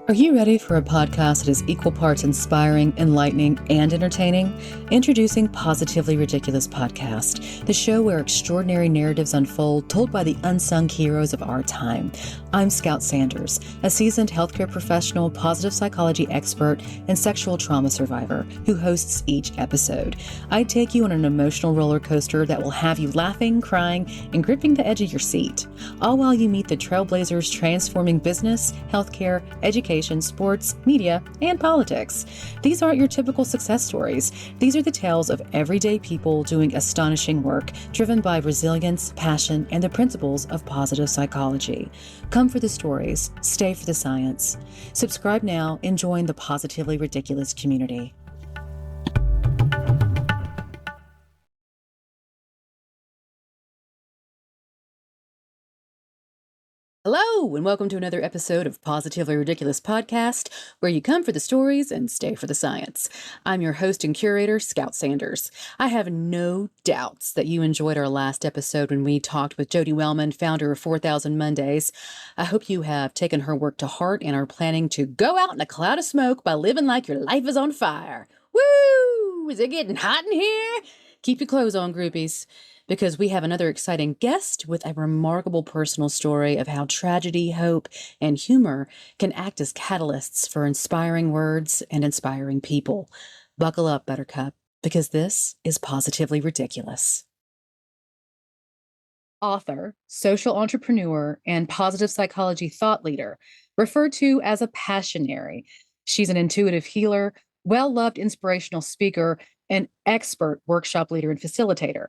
Are you ready for a podcast that is equal parts inspiring, enlightening, and entertaining? Introducing Positively Ridiculous Podcast, the show where extraordinary narratives unfold told by the unsung heroes of our time. I'm Scout Sanders, a seasoned healthcare professional, positive psychology expert, and sexual trauma survivor who hosts each episode. I take you on an emotional roller coaster that will have you laughing, crying, and gripping the edge of your seat, all while you meet the trailblazers transforming business, healthcare, education, sports, media, and politics. These aren't your typical success stories. These are the tales of everyday people doing astonishing work, driven by resilience, passion, and the principles of positive psychology. Come for the stories, stay for the science. Subscribe now and join the Positively Ridiculous community. Hello, and welcome to another episode of Positively Ridiculous Podcast, where you come for the stories and stay for the science. I'm your host and curator, Scout Sanders. I have no doubts that you enjoyed our last episode when we talked with Jody Wellman, founder of 4,000 Mondays. I hope you have taken her work to heart and are planning to go out in a cloud of smoke by living like your life is on fire. Woo! Is it getting hot in here? Keep your clothes on, groupies, because we have another exciting guest with a remarkable personal story of how tragedy, hope, and humor can act as catalysts for inspiring words and inspiring people. Buckle up, Buttercup, because this is Positively Ridiculous. Author, social entrepreneur, and positive psychology thought leader, referred to as a passionary. She's an intuitive healer, well-loved inspirational speaker, and expert workshop leader and facilitator.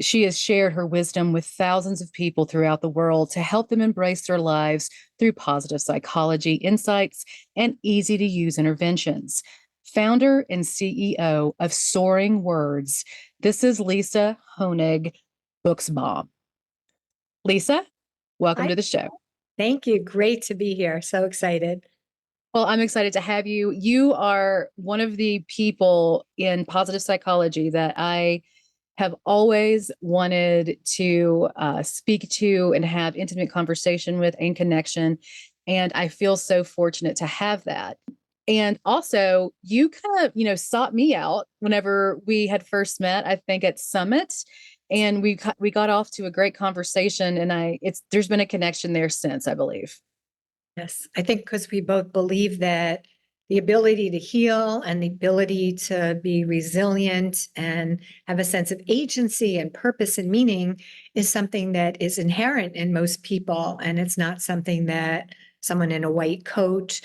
She has shared her wisdom with thousands of people throughout the world to help them embrace their lives through positive psychology insights and easy-to-use interventions. Founder and CEO of Soaring Words, this is Lisa Honig Buksbaum. Lisa, welcome to the show. Thank you. Great to be here. So excited. Well, I'm excited to have you. You are one of the people in positive psychology that I have always wanted to speak to and have intimate conversation with and connection. And I feel so fortunate to have that. And also, you kind of, sought me out whenever we had first met, I think at Summit. And we got off to a great conversation, and there's been a connection there since, I believe. Yes, I think because we both believe that the ability to heal and the ability to be resilient and have a sense of agency and purpose and meaning is something that is inherent in most people. And it's not something that someone in a white coat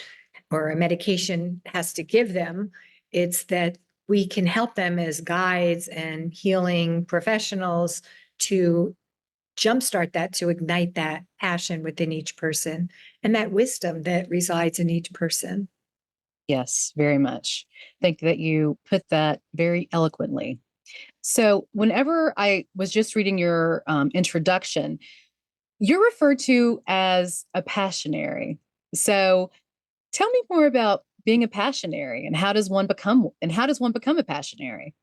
or a medication has to give them. It's that we can help them as guides and healing professionals to jumpstart that, to ignite that passion within each person and that wisdom that resides in each person. Yes, very much. I think that you put that very eloquently. So whenever I was just reading your introduction, you're referred to as a passionary. So tell me more about being a passionary and how does one become a passionary?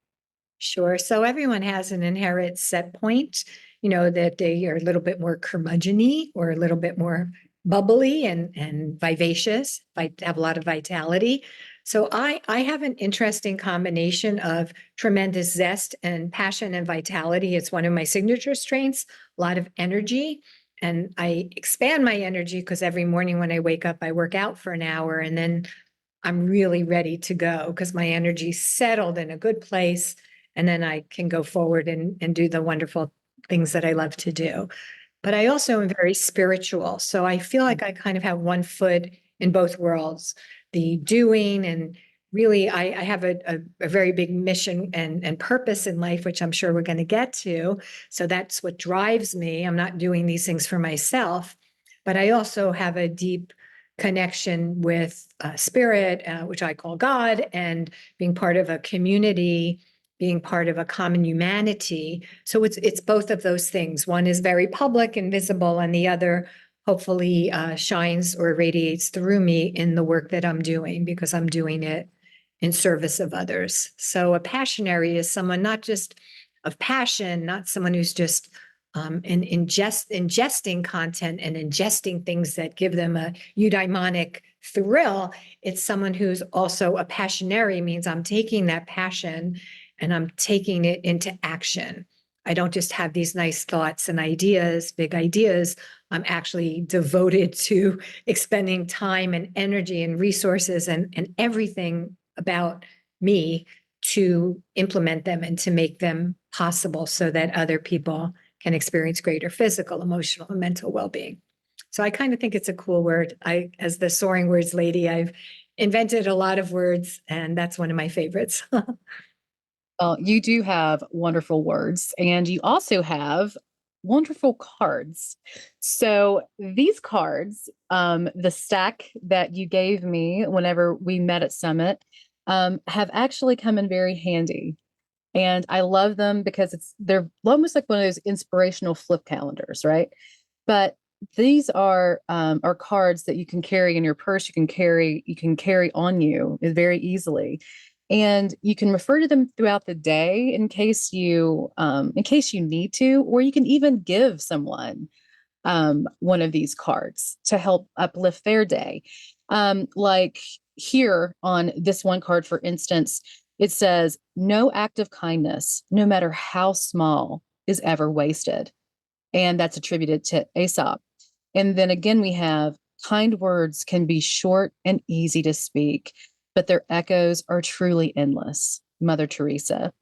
Sure. So everyone has an inherent set point, that they are a little bit more curmudgeon-y or a little bit more bubbly and vivacious, have a lot of vitality. So I have an interesting combination of tremendous zest and passion and vitality. It's one of my signature strengths, a lot of energy. And I expand my energy because every morning when I wake up, I work out for an hour and then I'm really ready to go because my energy's settled in a good place. And then I can go forward and do the wonderful things that I love to do. But I also am very spiritual. So I feel like I kind of have one foot in both worlds, the doing, and really I have a very big mission and purpose in life, which I'm sure we're going to get to. So that's what drives me. I'm not doing these things for myself, but I also have a deep connection with spirit, which I call God, and being part of a community, being part of a common humanity. So it's both of those things. One is very public and visible, and the other hopefully shines or radiates through me in the work that I'm doing because I'm doing it in service of others. So a passionary is someone not just of passion, not someone who's just ingesting content and ingesting things that give them a eudaimonic thrill, it's someone who's also a passionary, means I'm taking that passion and I'm taking it into action. I don't just have these nice thoughts and ideas, big ideas. I'm actually devoted to expending time and energy and resources and everything about me to implement them and to make them possible so that other people can experience greater physical, emotional, and mental well-being. So I kind of think it's a cool word. As the soaring words lady, I've invented a lot of words, and that's one of my favorites. Well, you do have wonderful words, and you also have wonderful cards. So these cards, the stack that you gave me whenever we met at Summit, have actually come in very handy. And I love them because they're almost like one of those inspirational flip calendars, right? But these are cards that you can carry in your purse. You can carry on you very easily, and you can refer to them throughout the day in case you need to, or you can even give someone one of these cards to help uplift their day. Like here on this one card, for instance, it says, "No act of kindness, no matter how small, is ever wasted." And that's attributed to Aesop. And then again, we have, "Kind words can be short and easy to speak, but their echoes are truly endless." Mother Teresa.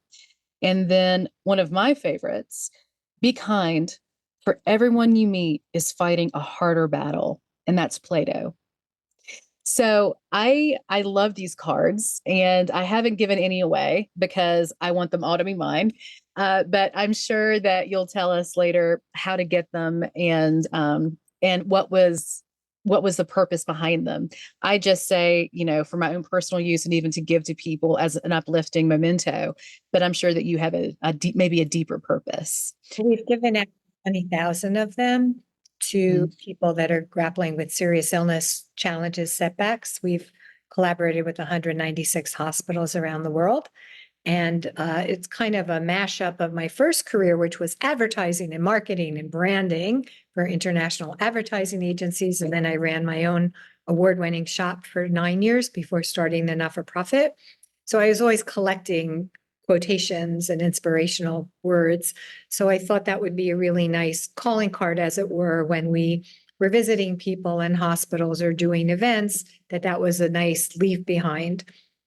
And then one of my favorites, "Be kind, for everyone you meet is fighting a harder battle." And that's Plato. So I love these cards, and I haven't given any away because I want them all to be mine. But I'm sure that you'll tell us later how to get them and what was the purpose behind them. I just say, for my own personal use and even to give to people as an uplifting memento. But I'm sure that you have maybe a deeper purpose. We've given out 20,000 of them to people that are grappling with serious illness, challenges, setbacks. We've collaborated with 196 hospitals around the world. And it's kind of a mashup of my first career, which was advertising and marketing and branding for international advertising agencies. And then I ran my own award-winning shop for 9 years before starting the not-for-profit. So I was always collecting quotations and inspirational words. So I thought that would be a really nice calling card, as it were, when we were visiting people in hospitals or doing events, that was a nice leave behind.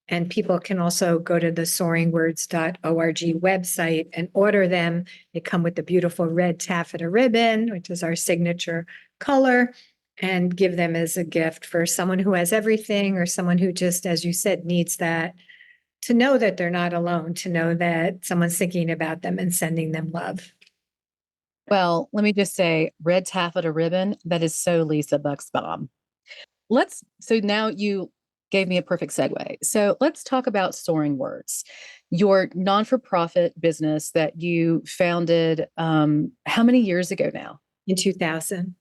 And people can also go to the soaringwords.org website and order them. They come with the beautiful red taffeta ribbon, which is our signature color, and give them as a gift for someone who has everything, or someone who just, as you said, needs that, to know that they're not alone, to know that someone's thinking about them and sending them love. Well, let me just say, red taffeta ribbon, that is so Lisa Buksbaum. So now you gave me a perfect segue. So let's talk about Soaring Words, your non-for-profit business that you founded, how many years ago now? In 2000.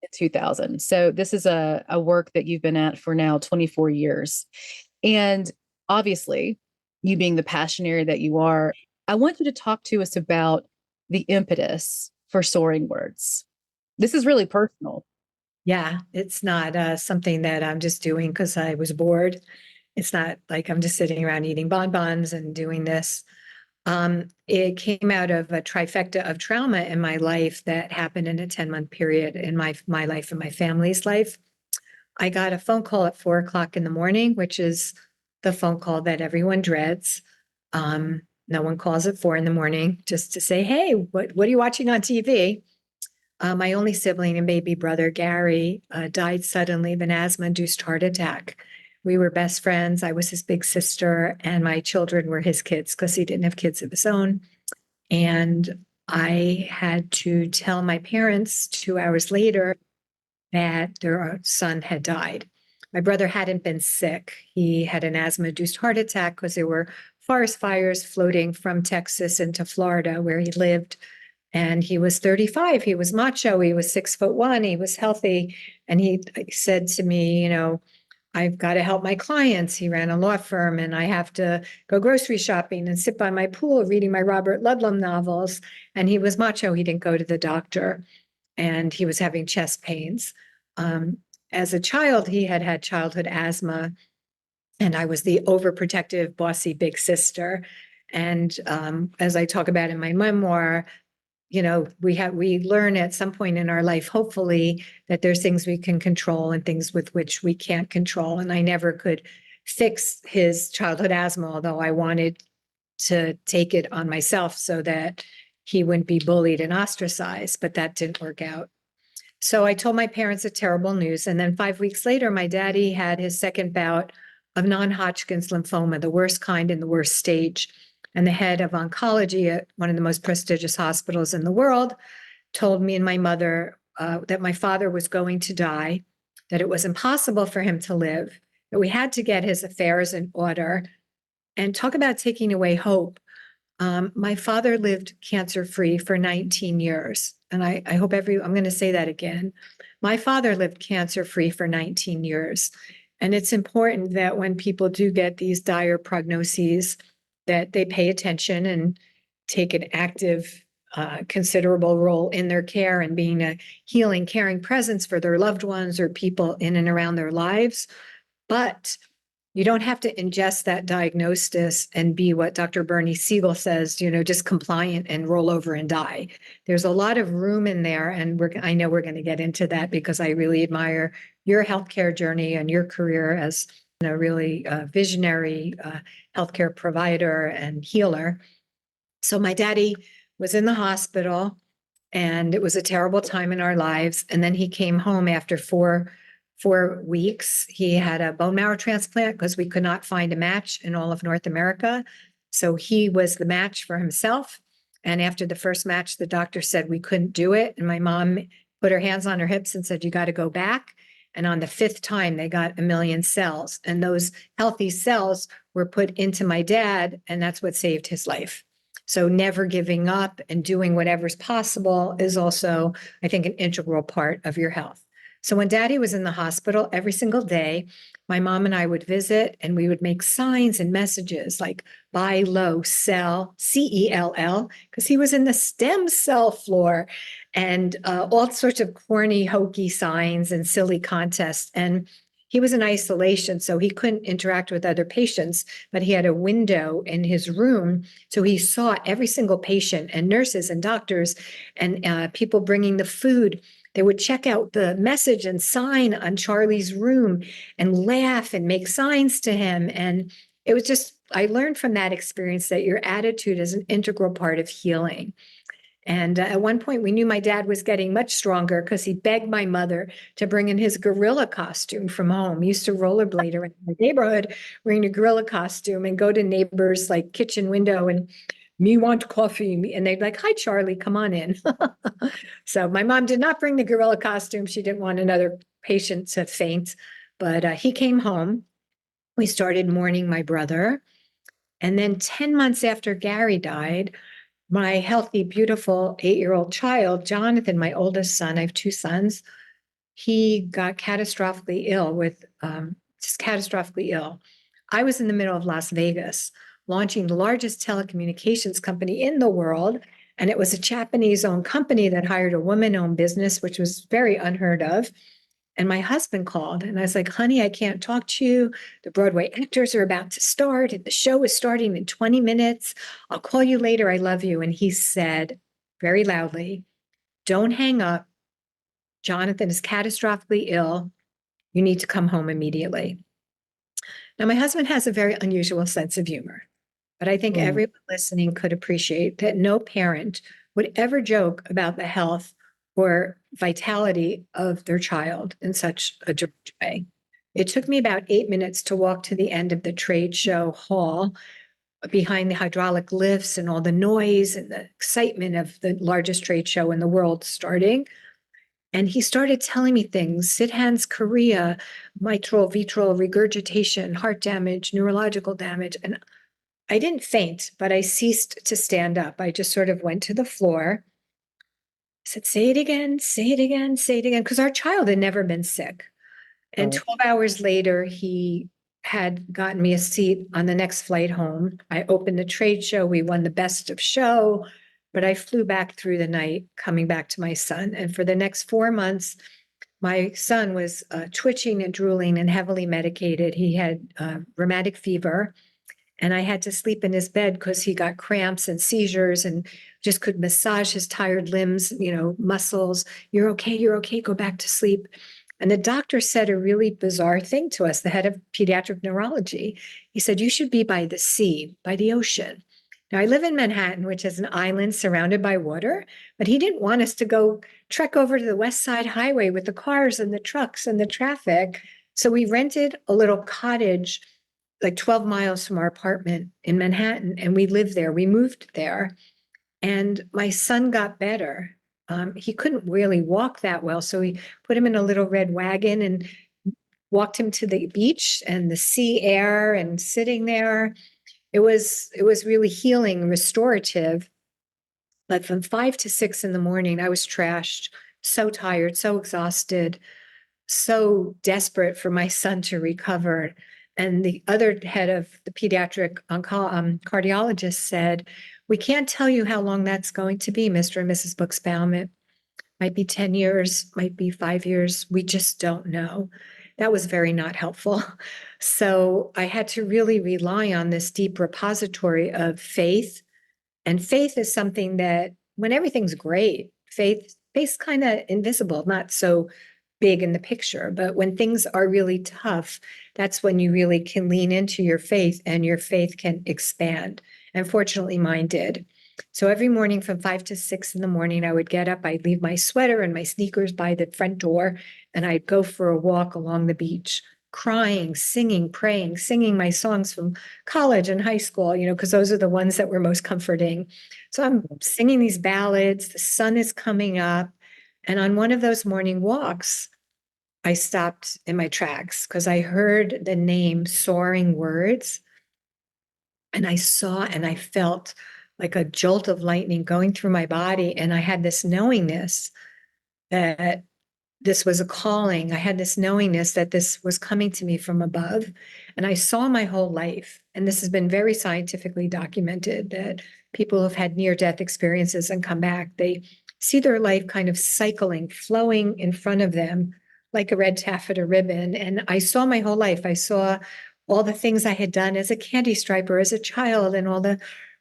In 2000. So this is a work that you've been at for now 24 years. And obviously, you being the passionary that you are, I want you to talk to us about the impetus for Soaring Words. This is really personal. Yeah, it's not something that I'm just doing because I was bored. It's not like I'm just sitting around eating bonbons and doing this. It came out of a trifecta of trauma in my life that happened in a 10-month period in my life and my family's life. I got a phone call at 4 o'clock in the morning, which is the phone call that everyone dreads. No one calls at 4 in the morning just to say, "Hey, what are you watching on TV?" My only sibling and baby brother, Gary, died suddenly of an asthma-induced heart attack. We were best friends. I was his big sister, and my children were his kids because he didn't have kids of his own. And I had to tell my parents 2 hours later that their son had died. My brother hadn't been sick. He had an asthma-induced heart attack because there were forest fires floating from Texas into Florida, where he lived. And he was 35. He was macho. He was 6'1". He was healthy. And he said to me, "I've got to help my clients." He ran a law firm, and I have to go grocery shopping and sit by my pool reading my Robert Ludlum novels. And he was macho. He didn't go to the doctor, and he was having chest pains. as a child, he had had childhood asthma, and I was the overprotective, bossy big sister. And as I talk about in my memoir, we learn at some point in our life, hopefully, that there's things we can control and things with which we can't control. And I never could fix his childhood asthma, although I wanted to take it on myself so that he wouldn't be bullied and ostracized, but that didn't work out. So I told my parents the terrible news. And then 5 weeks later, my daddy had his second bout of non-Hodgkin's lymphoma, the worst kind and the worst stage. And the head of oncology at one of the most prestigious hospitals in the world told me and my mother that my father was going to die, that it was impossible for him to live, that we had to get his affairs in order. And talk about taking away hope. My father lived cancer-free for 19 years. And I hope I'm going to say that again. My father lived cancer-free for 19 years. And it's important that when people do get these dire prognoses, that they pay attention and take an active, considerable role in their care and being a healing, caring presence for their loved ones or people in and around their lives. But you don't have to ingest that diagnosis and be what Dr. Bernie Siegel says, just compliant and roll over and die. There's a lot of room in there. And I know we're going to get into that because I really admire your healthcare journey and your career as a really visionary healthcare provider and healer. So my daddy was in the hospital and it was a terrible time in our lives. And then he came home after 4 weeks. He had a bone marrow transplant because we could not find a match in all of North America. So he was the match for himself. And after the first match, the doctor said we couldn't do it. And my mom put her hands on her hips and said, you got to go back. And on the fifth time, they got 1 million cells. And those healthy cells were put into my dad, and that's what saved his life. So never giving up and doing whatever's possible is also, I think, an integral part of your health. So when Daddy was in the hospital every single day, my mom and I would visit and we would make signs and messages like buy low, sell, CELL, because he was in the stem cell floor, and all sorts of corny, hokey signs and silly contests. And he was in isolation, so he couldn't interact with other patients, but he had a window in his room. So he saw every single patient and nurses and doctors and people bringing the food. They would check out the message and sign on Charlie's room and laugh and make signs to him. And it was just, I learned from that experience that your attitude is an integral part of healing. And at one point, we knew my dad was getting much stronger because he begged my mother to bring in his gorilla costume from home. He used to rollerblade around the neighborhood wearing a gorilla costume and go to neighbors' like kitchen window and me want coffee. And they'd be like, hi, Charlie, come on in. So my mom did not bring the gorilla costume. She didn't want another patient to faint. But he came home. We started mourning my brother. And then 10 months after Gary died, my healthy, beautiful 8-year-old child, Jonathan, my oldest son, I have 2 sons, he got catastrophically ill just catastrophically ill. I was in the middle of Las Vegas launching the largest telecommunications company in the world. And it was a Japanese-owned company that hired a woman-owned business, which was very unheard of. And my husband called and I was like, honey, I can't talk to you. The Broadway actors are about to start and the show is starting in 20 minutes. I'll call you later. I love you. And he said very loudly, don't hang up. Jonathan is catastrophically ill. You need to come home immediately. Now, my husband has a very unusual sense of humor, but I think everyone listening could appreciate that no parent would ever joke about the health or vitality of their child in such a direct way. It took me about 8 minutes to walk to the end of the trade show hall behind the hydraulic lifts and all the noise and the excitement of the largest trade show in the world starting. And he started telling me things, sit-hands chorea, mitral, vitral regurgitation, heart damage, neurological damage. And I didn't faint, but I ceased to stand up. I just sort of went to the floor. I said, say it again, say it again, say it again, because our child had never been sick. And 12 hours later, he had gotten me a seat on the next flight home. I opened the trade show. We won the best of show, but I flew back through the night, coming back to my son. And for the next 4 months, my son was twitching and drooling and heavily medicated. He had rheumatic fever, and I had to sleep in his bed because he got cramps and seizures and just could massage his tired limbs, muscles. You're okay, go back to sleep. And the doctor said a really bizarre thing to us, the head of pediatric neurology. He said, you should be by the sea, by the ocean. Now, I live in Manhattan, which is an island surrounded by water, but he didn't want us to go trek over to the West Side Highway with the cars and the trucks and the traffic. So we rented a little cottage like 12 miles from our apartment in Manhattan, and we lived there. We moved there, and my son got better. He couldn't really walk that well, so we put him in a little red wagon and walked him to the beach and the sea air and sitting there. It was really healing, restorative. But from 5 to 6 in the morning, I was trashed, so tired, so exhausted, so desperate for my son to recover. And the other head of the pediatric cardiologist said, we can't tell you how long that's going to be, Mr. and Mrs. Buksbaum. It might be 10 years, might be 5 years. We just don't know. That was very not helpful. So I had to really rely on this deep repository of faith. And faith is something that when everything's great, faith's kind of invisible, not so big in the picture. But when things are really tough, that's when you really can lean into your faith and your faith can expand. And fortunately, mine did. So every morning from 5 to 6 in the morning, I would get up, I'd leave my sweater and my sneakers by the front door, and I'd go for a walk along the beach, crying, singing, praying, singing my songs from college and high school, because those are the ones that were most comforting. So I'm singing these ballads, the sun is coming up. And on one of those morning walks, I stopped in my tracks because I heard the name Soaring Words. And I saw and I felt like a jolt of lightning going through my body. And I had this knowingness that this was a calling. I had this knowingness that this was coming to me from above. And I saw my whole life, and this has been very scientifically documented, that people who've had near-death experiences and come back, they see their life kind of cycling, flowing in front of them like a red taffeta ribbon. And I saw my whole life. I saw all the things I had done as a candy striper, as a child, and all the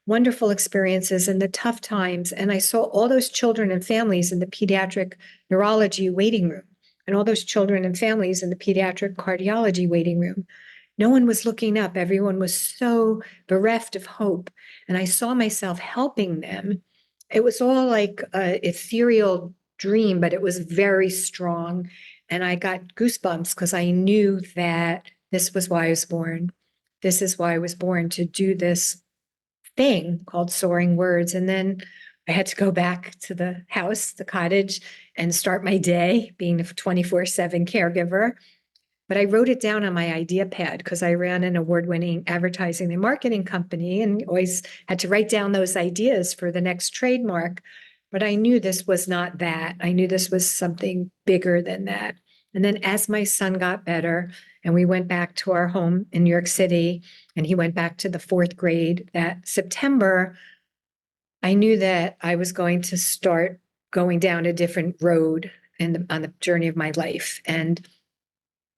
wonderful experiences and the tough times. And I saw all those children and families in the pediatric neurology waiting room and all those children and families in the pediatric cardiology waiting room. No one was looking up. Everyone was so bereft of hope. And I saw myself helping them. It was all like an ethereal dream, but it was very strong. And I got goosebumps because I knew that this was why I was born. This is why I was born, to do this thing called Soaring Words. And then I had to go back to the house, the cottage, and start my day being a 24/7 caregiver. But I wrote it down on my idea pad because I ran an award-winning advertising and marketing company and always had to write down those ideas for the next trademark. But I knew this was not that. I knew this was something bigger than that. And then as my son got better and we went back to our home in New York City and he went back to the 4th grade that September, I knew that I was going to start going down a different road on the journey of my life. And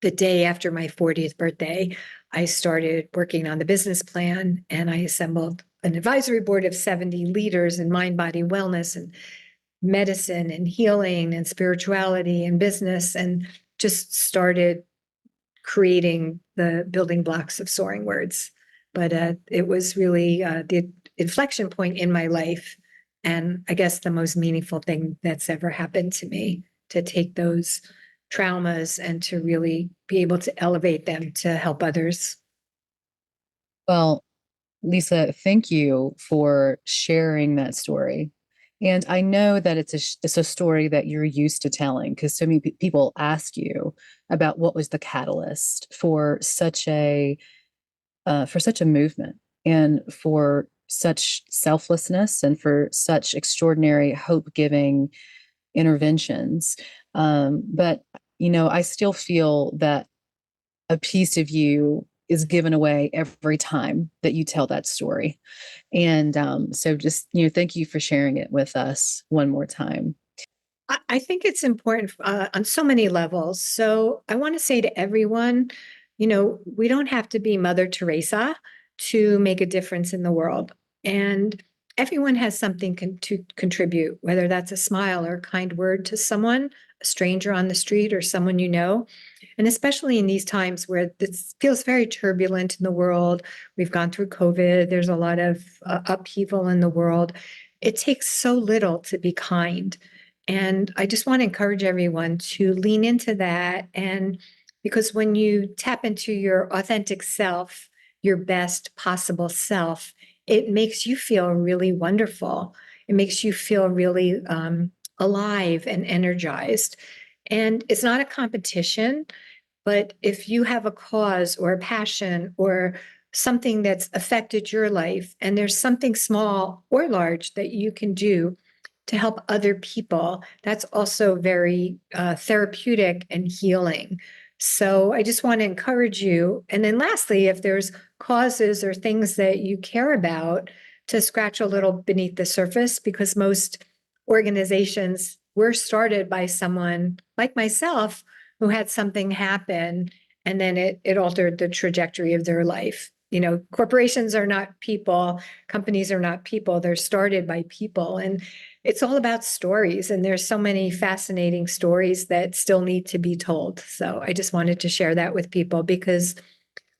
the day after my 40th birthday, I started working on the business plan and I assembled an advisory board of 70 leaders in mind, body, wellness, and medicine and healing and spirituality and business, and just started creating the building blocks of Soaring Words. But it was really the inflection point in my life. And I guess the most meaningful thing that's ever happened to me, to take those traumas and to really be able to elevate them to help others. Well, Lisa, thank you for sharing that story. And I know that it's a story that you're used to telling because so many people ask you about what was the catalyst for such a movement and for such selflessness and for such extraordinary hope-giving interventions. But I still feel that a piece of you is given away every time that you tell that story. And so just, thank you for sharing it with us one more time. I think it's important on so many levels. So I want to say to everyone, we don't have to be Mother Teresa to make a difference in the world. And everyone has something to contribute, whether that's a smile or a kind word to someone, a stranger on the street or someone you know. And especially in these times where this feels very turbulent in the world, we've gone through COVID, there's a lot of upheaval in the world. It takes so little to be kind. And I just want to encourage everyone to lean into that. And because when you tap into your authentic self, your best possible self, it makes you feel really wonderful. It makes you feel really alive and energized. And it's not a competition, but if you have a cause or a passion or something that's affected your life, and there's something small or large that you can do to help other people, that's also very therapeutic and healing. So I just want to encourage you. And then lastly, if there's causes or things that you care about, to scratch a little beneath the surface, because most organizations were started by someone like myself who had something happen and then it altered the trajectory of their life. Corporations are not people, companies are not people, they're started by people. And it's all about stories. And there's so many fascinating stories that still need to be told. So I just wanted to share that with people because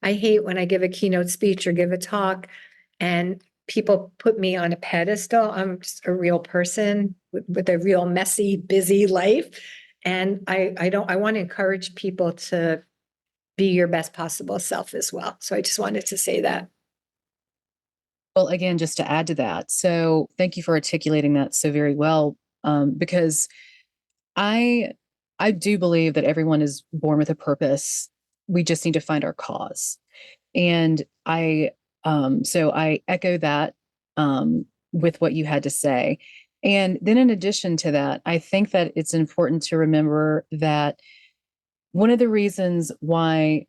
I hate when I give a keynote speech or give a talk and people put me on a pedestal. I'm just a real person with a real messy, busy life. And I want to encourage people to be your best possible self as well. So I just wanted to say that. Well, again, just to add to that, so thank you for articulating that so very well, because I I do believe that everyone is born with a purpose. We just need to find our cause. And so I echo that with what you had to say. And then in addition to that, I think that it's important to remember that one of the reasons why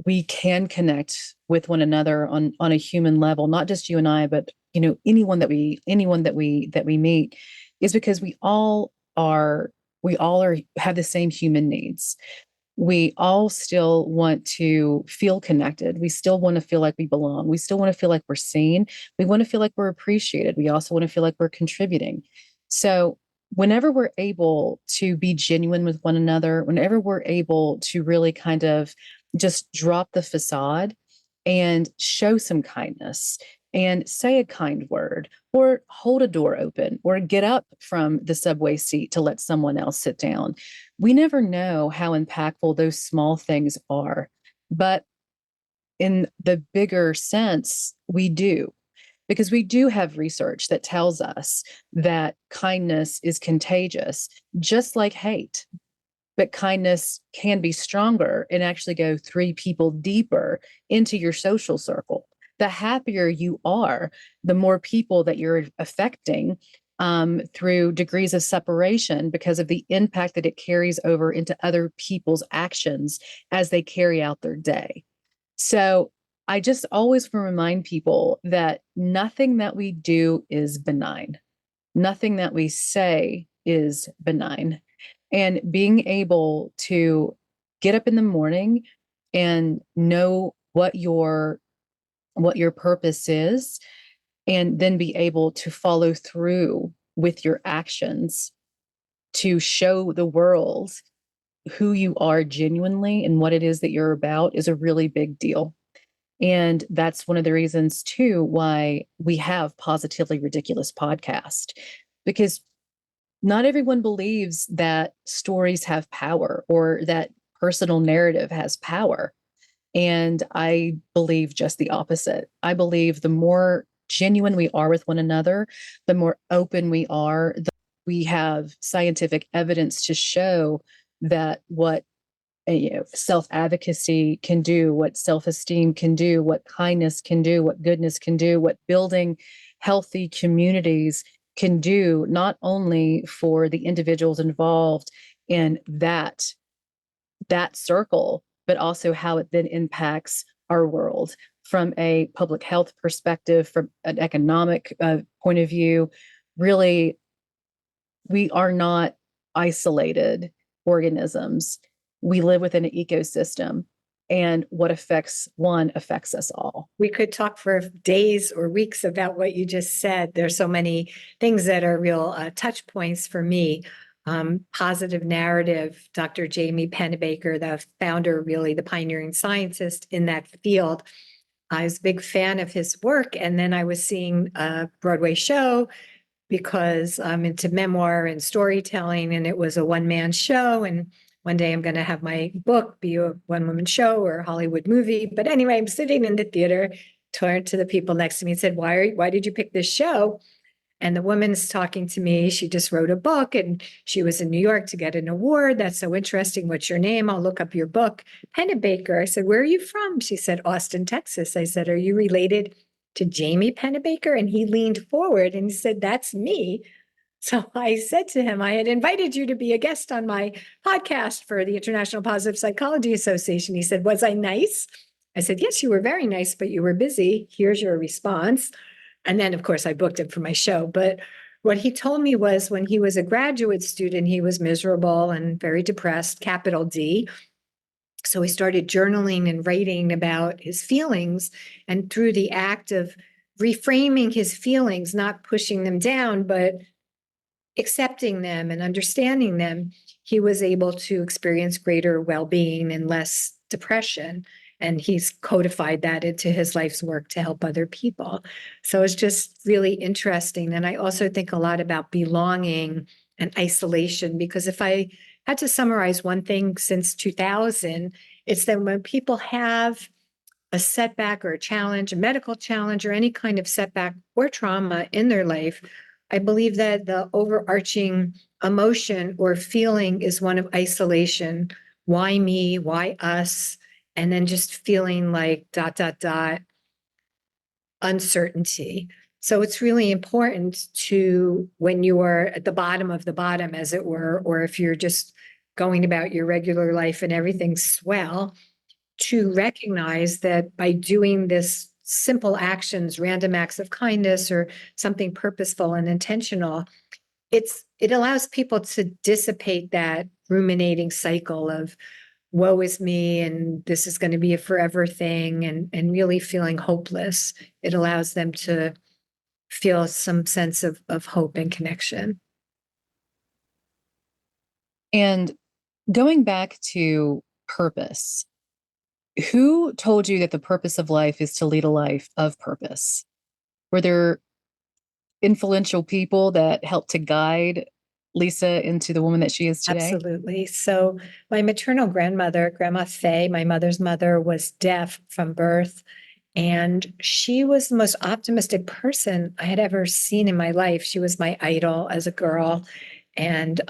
we can connect with one another on a human level, not just you and I, but anyone that we meet, is because we all are have the same human needs. We all still want to feel connected. We still want to feel like we belong. We still want to feel like we're seen. We want to feel like we're appreciated. We also want to feel like we're contributing. So, whenever we're able to be genuine with one another, whenever we're able to really kind of just drop the facade and show some kindness and say a kind word or hold a door open or get up from the subway seat to let someone else sit down, we never know how impactful those small things are. But in the bigger sense, we do, because we do have research that tells us that kindness is contagious, just like hate. But kindness can be stronger and actually go three people deeper into your social circle. The happier you are, the more people that you're affecting through degrees of separation because of the impact that it carries over into other people's actions as they carry out their day. So I just always want to remind people that nothing that we do is benign. Nothing that we say is benign. And being able to get up in the morning and know what your purpose is, and then be able to follow through with your actions to show the world who you are genuinely and what it is that you're about is a really big deal. And that's one of the reasons too why we have Positively Ridiculous podcast, because not everyone believes that stories have power or that personal narrative has power. And I believe just the opposite. I believe the more genuine we are with one another, the more open we are, we have scientific evidence to show that what self-advocacy can do, what self-esteem can do, what kindness can do, what goodness can do, what building healthy communities can do, not only for the individuals involved in that circle, but also how it then impacts our world from a public health perspective, from an economic point of view. Really, we are not isolated organisms. We live within an ecosystem, and what affects one affects us all. We could talk for days or weeks about what you just said. There's so many things that are real touch points for me. Positive narrative, Dr. Jamie Pennebaker, the founder, really the pioneering scientist in that field. I was a big fan of his work. And then I was seeing a Broadway show because I'm into memoir and storytelling, and it was a one-man show. And one day I'm going to have my book be a one-woman show or a Hollywood movie. But anyway, I'm sitting in the theater, turned to the people next to me and said, why did you pick this show? And the woman's talking to me. She just wrote a book and she was in New York to get an award. That's so interesting. What's your name? I'll look up your book. Pennebaker. I said, where are you from? She said, Austin, Texas. I said, are you related to Jamie Pennebaker? And he leaned forward and he said, that's me. So I said to him, I had invited you to be a guest on my podcast for the International Positive Psychology Association. He said, was I nice? I said, yes, you were very nice, but you were busy. Here's your response. And then, of course, I booked him for my show. But what he told me was when he was a graduate student, he was miserable and very depressed, capital D. So he started journaling and writing about his feelings. And through the act of reframing his feelings, not pushing them down, but accepting them and understanding them, he was able to experience greater well-being and less depression. And he's codified that into his life's work to help other people. So it's just really interesting. And I also think a lot about belonging and isolation, because if I had to summarize one thing since 2000, it's that when people have a setback or a challenge, a medical challenge, or any kind of setback or trauma in their life, I believe that the overarching emotion or feeling is one of isolation. Why me? Why us? And then just feeling like ... uncertainty. So it's really important to, when you are at the bottom of the bottom, as it were, or if you're just going about your regular life and everything's swell, to recognize that by doing this simple actions, random acts of kindness, or something purposeful and intentional, it allows people to dissipate that ruminating cycle of woe is me, and this is going to be a forever thing, and really feeling hopeless. It allows them to feel some sense of hope and connection. And going back to purpose, who told you that the purpose of life is to lead a life of purpose? Were there influential people that helped to guide Lisa into the woman that she is today? Absolutely. So my maternal grandmother, Grandma Fay, my mother's mother, was deaf from birth. And she was the most optimistic person I had ever seen in my life. She was my idol as a girl. And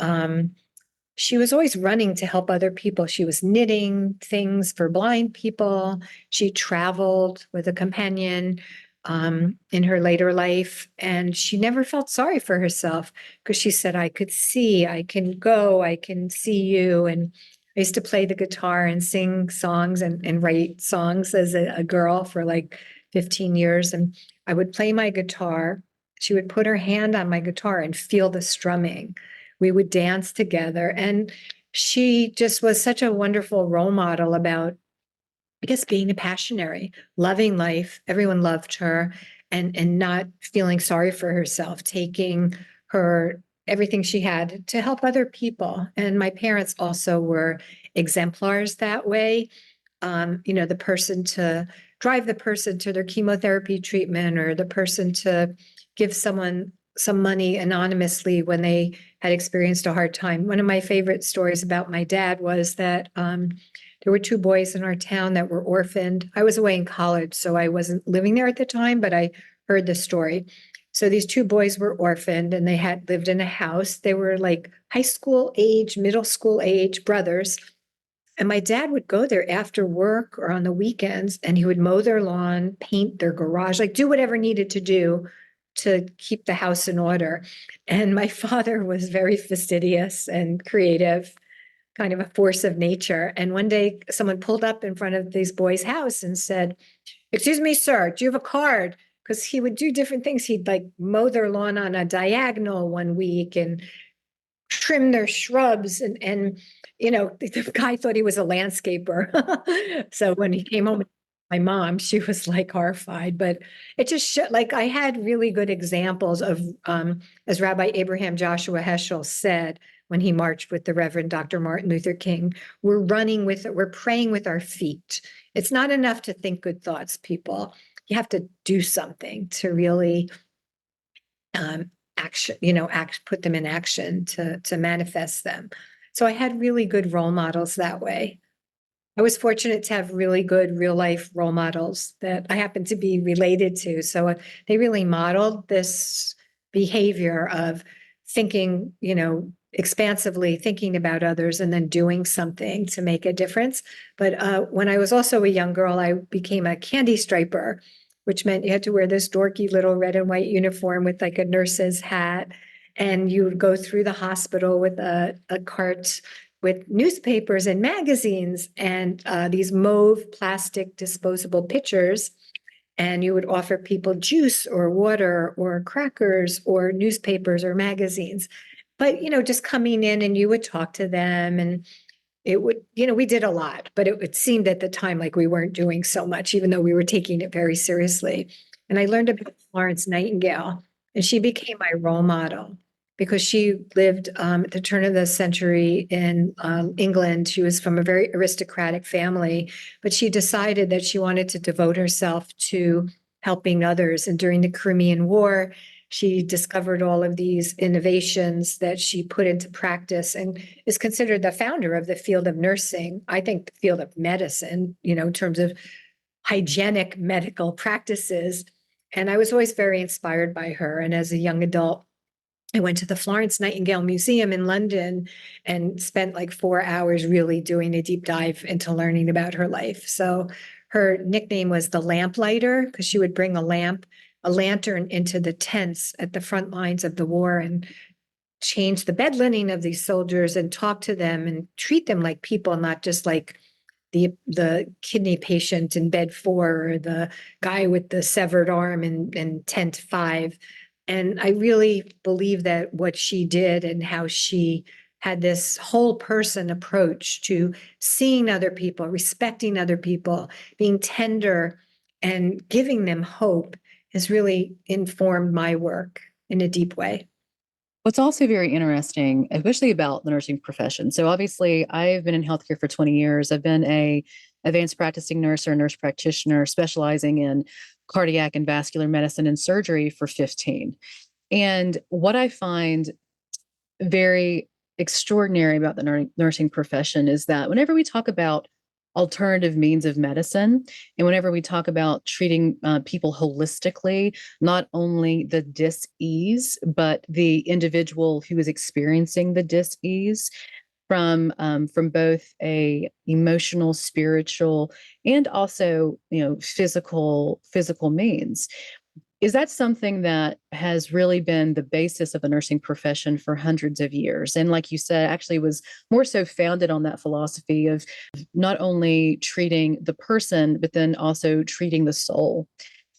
she was always running to help other people. She was knitting things for blind people. She traveled with a companion in her later life. And she never felt sorry for herself because she said, I could see, I can go, I can see you. And I used to play the guitar and sing songs and write songs as a girl for like 15 years. And I would play my guitar. She would put her hand on my guitar and feel the strumming. We would dance together. And she just was such a wonderful role model about, I guess, being a passionary, loving life. Everyone loved her, and not feeling sorry for herself, taking her everything she had to help other people. And my parents also were exemplars that way. The person to drive the person to their chemotherapy treatment, or the person to give someone some money anonymously when they had experienced a hard time. One of my favorite stories about my dad was that there were two boys in our town that were orphaned. I was away in college, so I wasn't living there at the time, but I heard the story. So these two boys were orphaned and they had lived in a house. They were like high school age, middle school age brothers. And my dad would go there after work or on the weekends, and he would mow their lawn, paint their garage, like do whatever needed to do to keep the house in order. And my father was very fastidious and creative, kind of a force of nature. And one day someone pulled up in front of these boys' house and said, excuse me, sir, do you have a card? Because he would do different things. He'd like mow their lawn on a diagonal one week and trim their shrubs. And the guy thought he was a landscaper. So when he came home, my mom, she was like horrified, but it just showed, like, I had really good examples of, as Rabbi Abraham Joshua Heschel said, when he marched with the Reverend Dr. Martin Luther King, we're praying with our feet. It's not enough to think good thoughts, people. You have to do something to really put them in action to manifest them. So I had really good role models that way. I was fortunate to have really good real life role models that I happened to be related to. So they really modeled this behavior of thinking, expansively, thinking about others, and then doing something to make a difference. But when I was also a young girl, I became a candy striper, which meant you had to wear this dorky little red and white uniform with like a nurse's hat. And you would go through the hospital with a cart with newspapers and magazines and these mauve plastic disposable pitchers. And you would offer people juice or water or crackers or newspapers or magazines. But, just coming in, and you would talk to them, and it would, we did a lot, but it seemed at the time like we weren't doing so much, even though we were taking it very seriously. And I learned about Florence Nightingale, and she became my role model because she lived at the turn of the century in England. She was from a very aristocratic family, but she decided that she wanted to devote herself to helping others. And during the Crimean War, she discovered all of these innovations that she put into practice and is considered the founder of the field of nursing. I think the field of medicine, in terms of hygienic medical practices. And I was always very inspired by her. And as a young adult, I went to the Florence Nightingale Museum in London and spent like 4 hours really doing a deep dive into learning about her life. So her nickname was the lamplighter because she would bring a lantern into the tents at the front lines of the war and change the bed linen of these soldiers and talk to them and treat them like people, not just like the kidney patient in bed 4 or the guy with the severed arm in tent 5. And I really believe that what she did and how she had this whole person approach to seeing other people, respecting other people, being tender and giving them hope has really informed my work in a deep way. What's also very interesting, especially about the nursing profession. So obviously I've been in healthcare for 20 years. I've been a advanced practicing nurse or a nurse practitioner specializing in cardiac and vascular medicine and surgery for 15. And what I find very extraordinary about the nursing profession is that whenever we talk about alternative means of medicine, and whenever we talk about treating people holistically, not only the dis-ease, but the individual who is experiencing the dis-ease from both a emotional, spiritual, and also physical means. Is that something that has really been the basis of the nursing profession for hundreds of years? And like you said, actually was more so founded on that philosophy of not only treating the person, but then also treating the soul.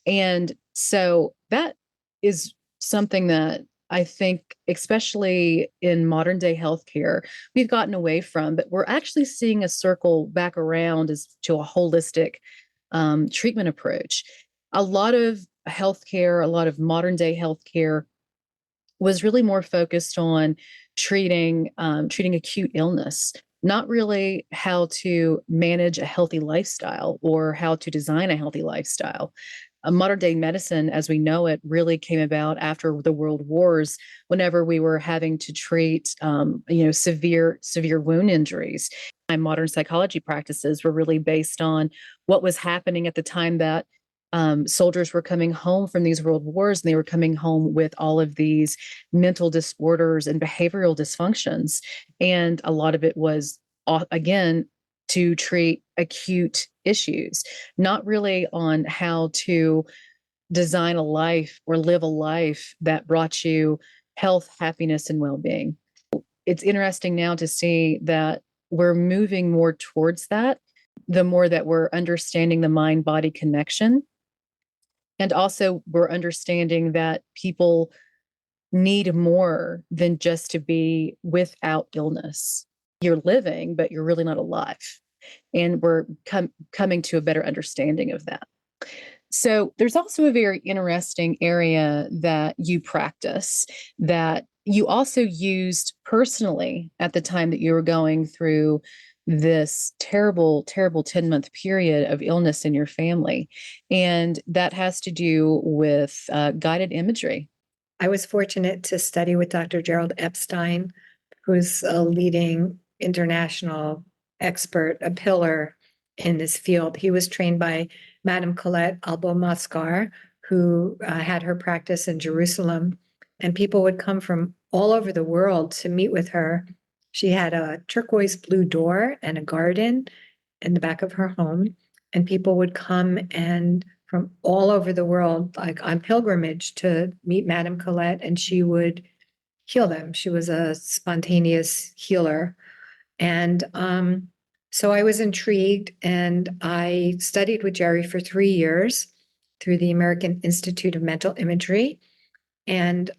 And so that is something that I think, especially in modern day healthcare, we've gotten away from, but we're actually seeing a circle back around as to a holistic treatment approach. A lot of healthcare, a lot of modern day healthcare was really more focused on treating acute illness, not really how to manage a healthy lifestyle or how to design a healthy lifestyle. Modern day medicine, as we know it, really came about after the world wars, whenever we were having to treat, severe wound injuries. And modern psychology practices were really based on what was happening at the time that soldiers were coming home from these world wars, and they were coming home with all of these mental disorders and behavioral dysfunctions. And a lot of it was, again, to treat acute issues, not really on how to design a life or live a life that brought you health, happiness, and well-being. It's interesting now to see that we're moving more towards that, the more that we're understanding the mind-body connection. And also we're understanding that people need more than just to be without illness. You're living, but you're really not alive. And we're coming to a better understanding of that. So there's also a very interesting area that you practice that you also used personally at the time that you were going through this terrible, terrible 10-month period of illness in your family. And that has to do with guided imagery. I was fortunate to study with Dr. Gerald Epstein, who's a leading international expert, a pillar in this field. He was trained by Madame Colette Albo-Mascar, who had her practice in Jerusalem, and people would come from all over the world to meet with her. She had a turquoise blue door and a garden in the back of her home, and people would come and from all over the world, like on pilgrimage to meet Madame Colette, and she would heal them. She was a spontaneous healer. And so I was intrigued, and I studied with Jerry for 3 years through the American Institute of Mental Imagery. And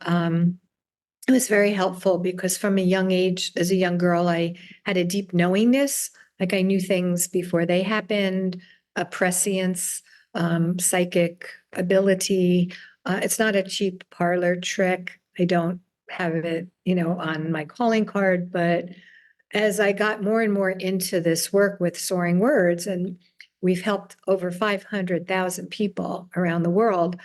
it was very helpful because from a young age, as a young girl, I had a deep knowingness, like I knew things before they happened, a prescience, psychic ability. It's not a cheap parlor trick. I don't have it, on my calling card, but as I got more and more into this work with Soaring Words, and we've helped over 500,000 people around the world,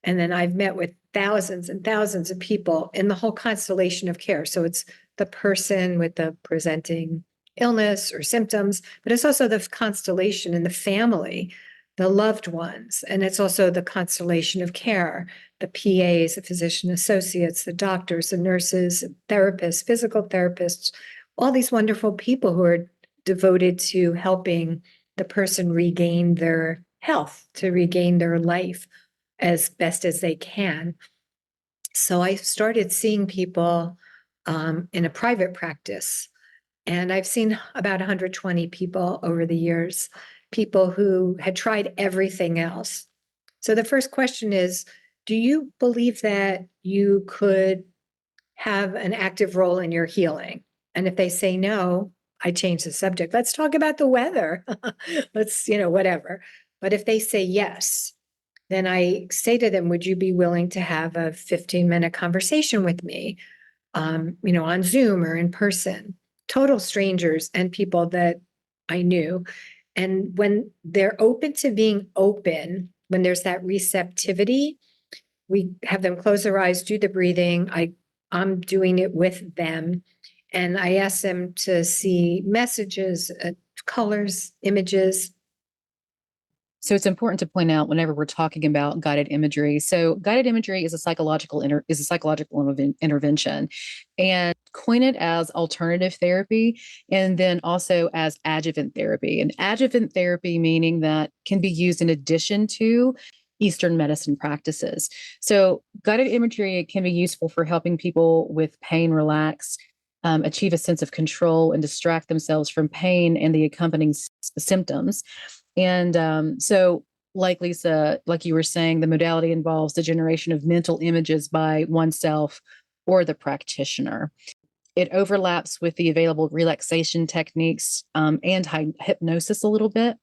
and then I've met with thousands and thousands of people in the whole constellation of care. So it's the person with the presenting illness or symptoms, but it's also the constellation and the family, the loved ones. And it's also the constellation of care, the PAs, the physician associates, the doctors, the nurses, therapists, physical therapists, all these wonderful people who are devoted to helping the person regain their health, to regain their life as best as they can. So I started seeing people in a private practice, and I've seen about 120 people over the years, people who had tried everything else. So the first question is, do you believe that you could have an active role in your healing? And if they say no, I change the subject. Let's talk about the weather. Let's, whatever. But if they say yes, then I say to them, would you be willing to have a 15-minute conversation with me, on Zoom or in person? Total strangers and people that I knew. And when they're open to being open, when there's that receptivity, we have them close their eyes, do the breathing. I'm doing it with them. And I ask them to see messages, colors, images. So it's important to point out whenever we're talking about guided imagery. So guided imagery is a psychological intervention, and coin it as alternative therapy, and then also as adjuvant therapy. And adjuvant therapy meaning that can be used in addition to Eastern medicine practices. So guided imagery can be useful for helping people with pain relax, achieve a sense of control, and distract themselves from pain and the accompanying symptoms. And so, like Lisa, like you were saying, the modality involves the generation of mental images by oneself or the practitioner. It overlaps with the available relaxation techniques and hypnosis a little bit.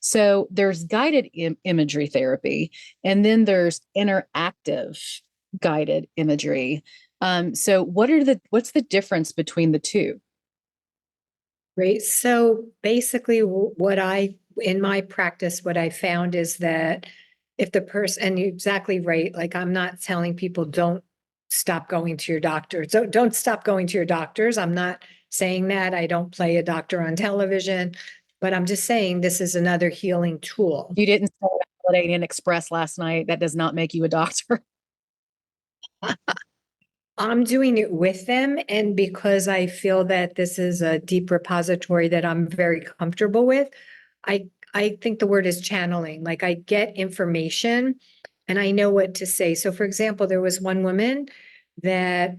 So there's guided imagery therapy, and then there's interactive guided imagery. So what's the difference between the two? Right. So basically, in my practice, what I found is that if the person, and you're exactly right, like I'm not telling people don't stop going to your doctors. Don't stop going to your doctors. I'm not saying that. I don't play a doctor on television, but I'm just saying this is another healing tool. You didn't say Holiday Inn Express last night. That does not make you a doctor. I'm doing it with them, and because I feel that this is a deep repository that I'm very comfortable with, I think the word is channeling. Like I get information and I know what to say. So for example, there was one woman that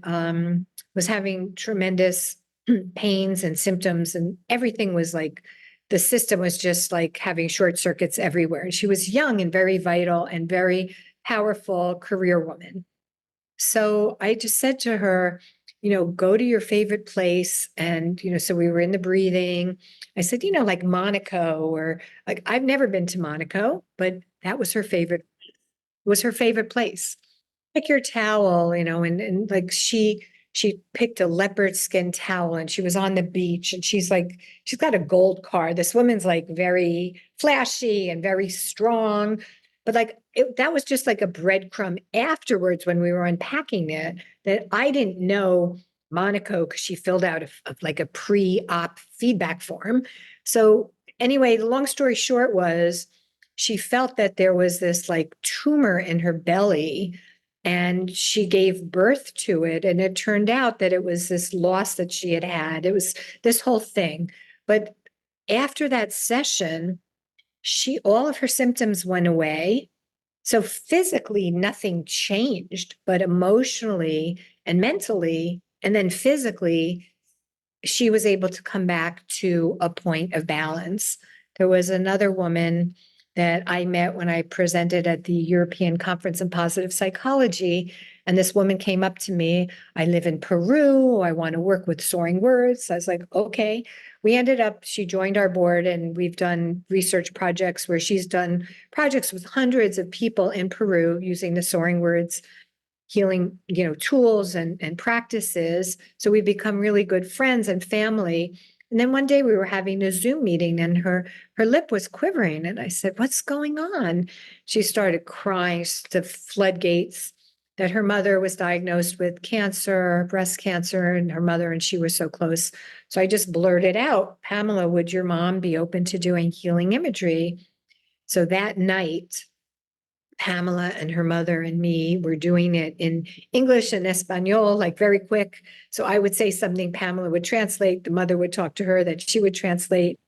was having tremendous pains and symptoms, and everything was like the system was just like having short circuits everywhere. And she was young and very vital and very powerful career woman. So I just said to her, go to your favorite place. And, so we were in the breathing. I said, like Monaco, or like, I've never been to Monaco, but that was her favorite place. Pick your towel, and like she picked a leopard skin towel and she was on the beach and she's got a gold car. This woman's like very flashy and very strong. But like that was just like a breadcrumb afterwards when we were unpacking it, that I didn't know Monaco because she filled out like a pre-op feedback form. So anyway, the long story short was she felt that there was this like tumor in her belly and she gave birth to it. And it turned out that it was this loss that she had had. It was this whole thing. But after that session, all of her symptoms went away. So physically, nothing changed, but emotionally and mentally, and then physically, she was able to come back to a point of balance. There was another woman that I met when I presented at the European Conference on Positive Psychology. And this woman came up to me. I live in Peru. I want to work with soaring words. I was like, okay. She joined our board and we've done research projects where she's done projects with hundreds of people in Peru using the soaring words healing, tools and practices. So we become really good friends and family. And then one day we were having a Zoom meeting and her lip was quivering. And I said, what's going on? She started crying, the floodgates, that her mother was diagnosed with cancer, breast cancer, and her mother and she were so close. So I just blurted out, Pamela, would your mom be open to doing healing imagery? So that night, Pamela and her mother and me were doing it in English and Espanol, like very quick. So I would say something, Pamela would translate, the mother would talk to her, that she would translate.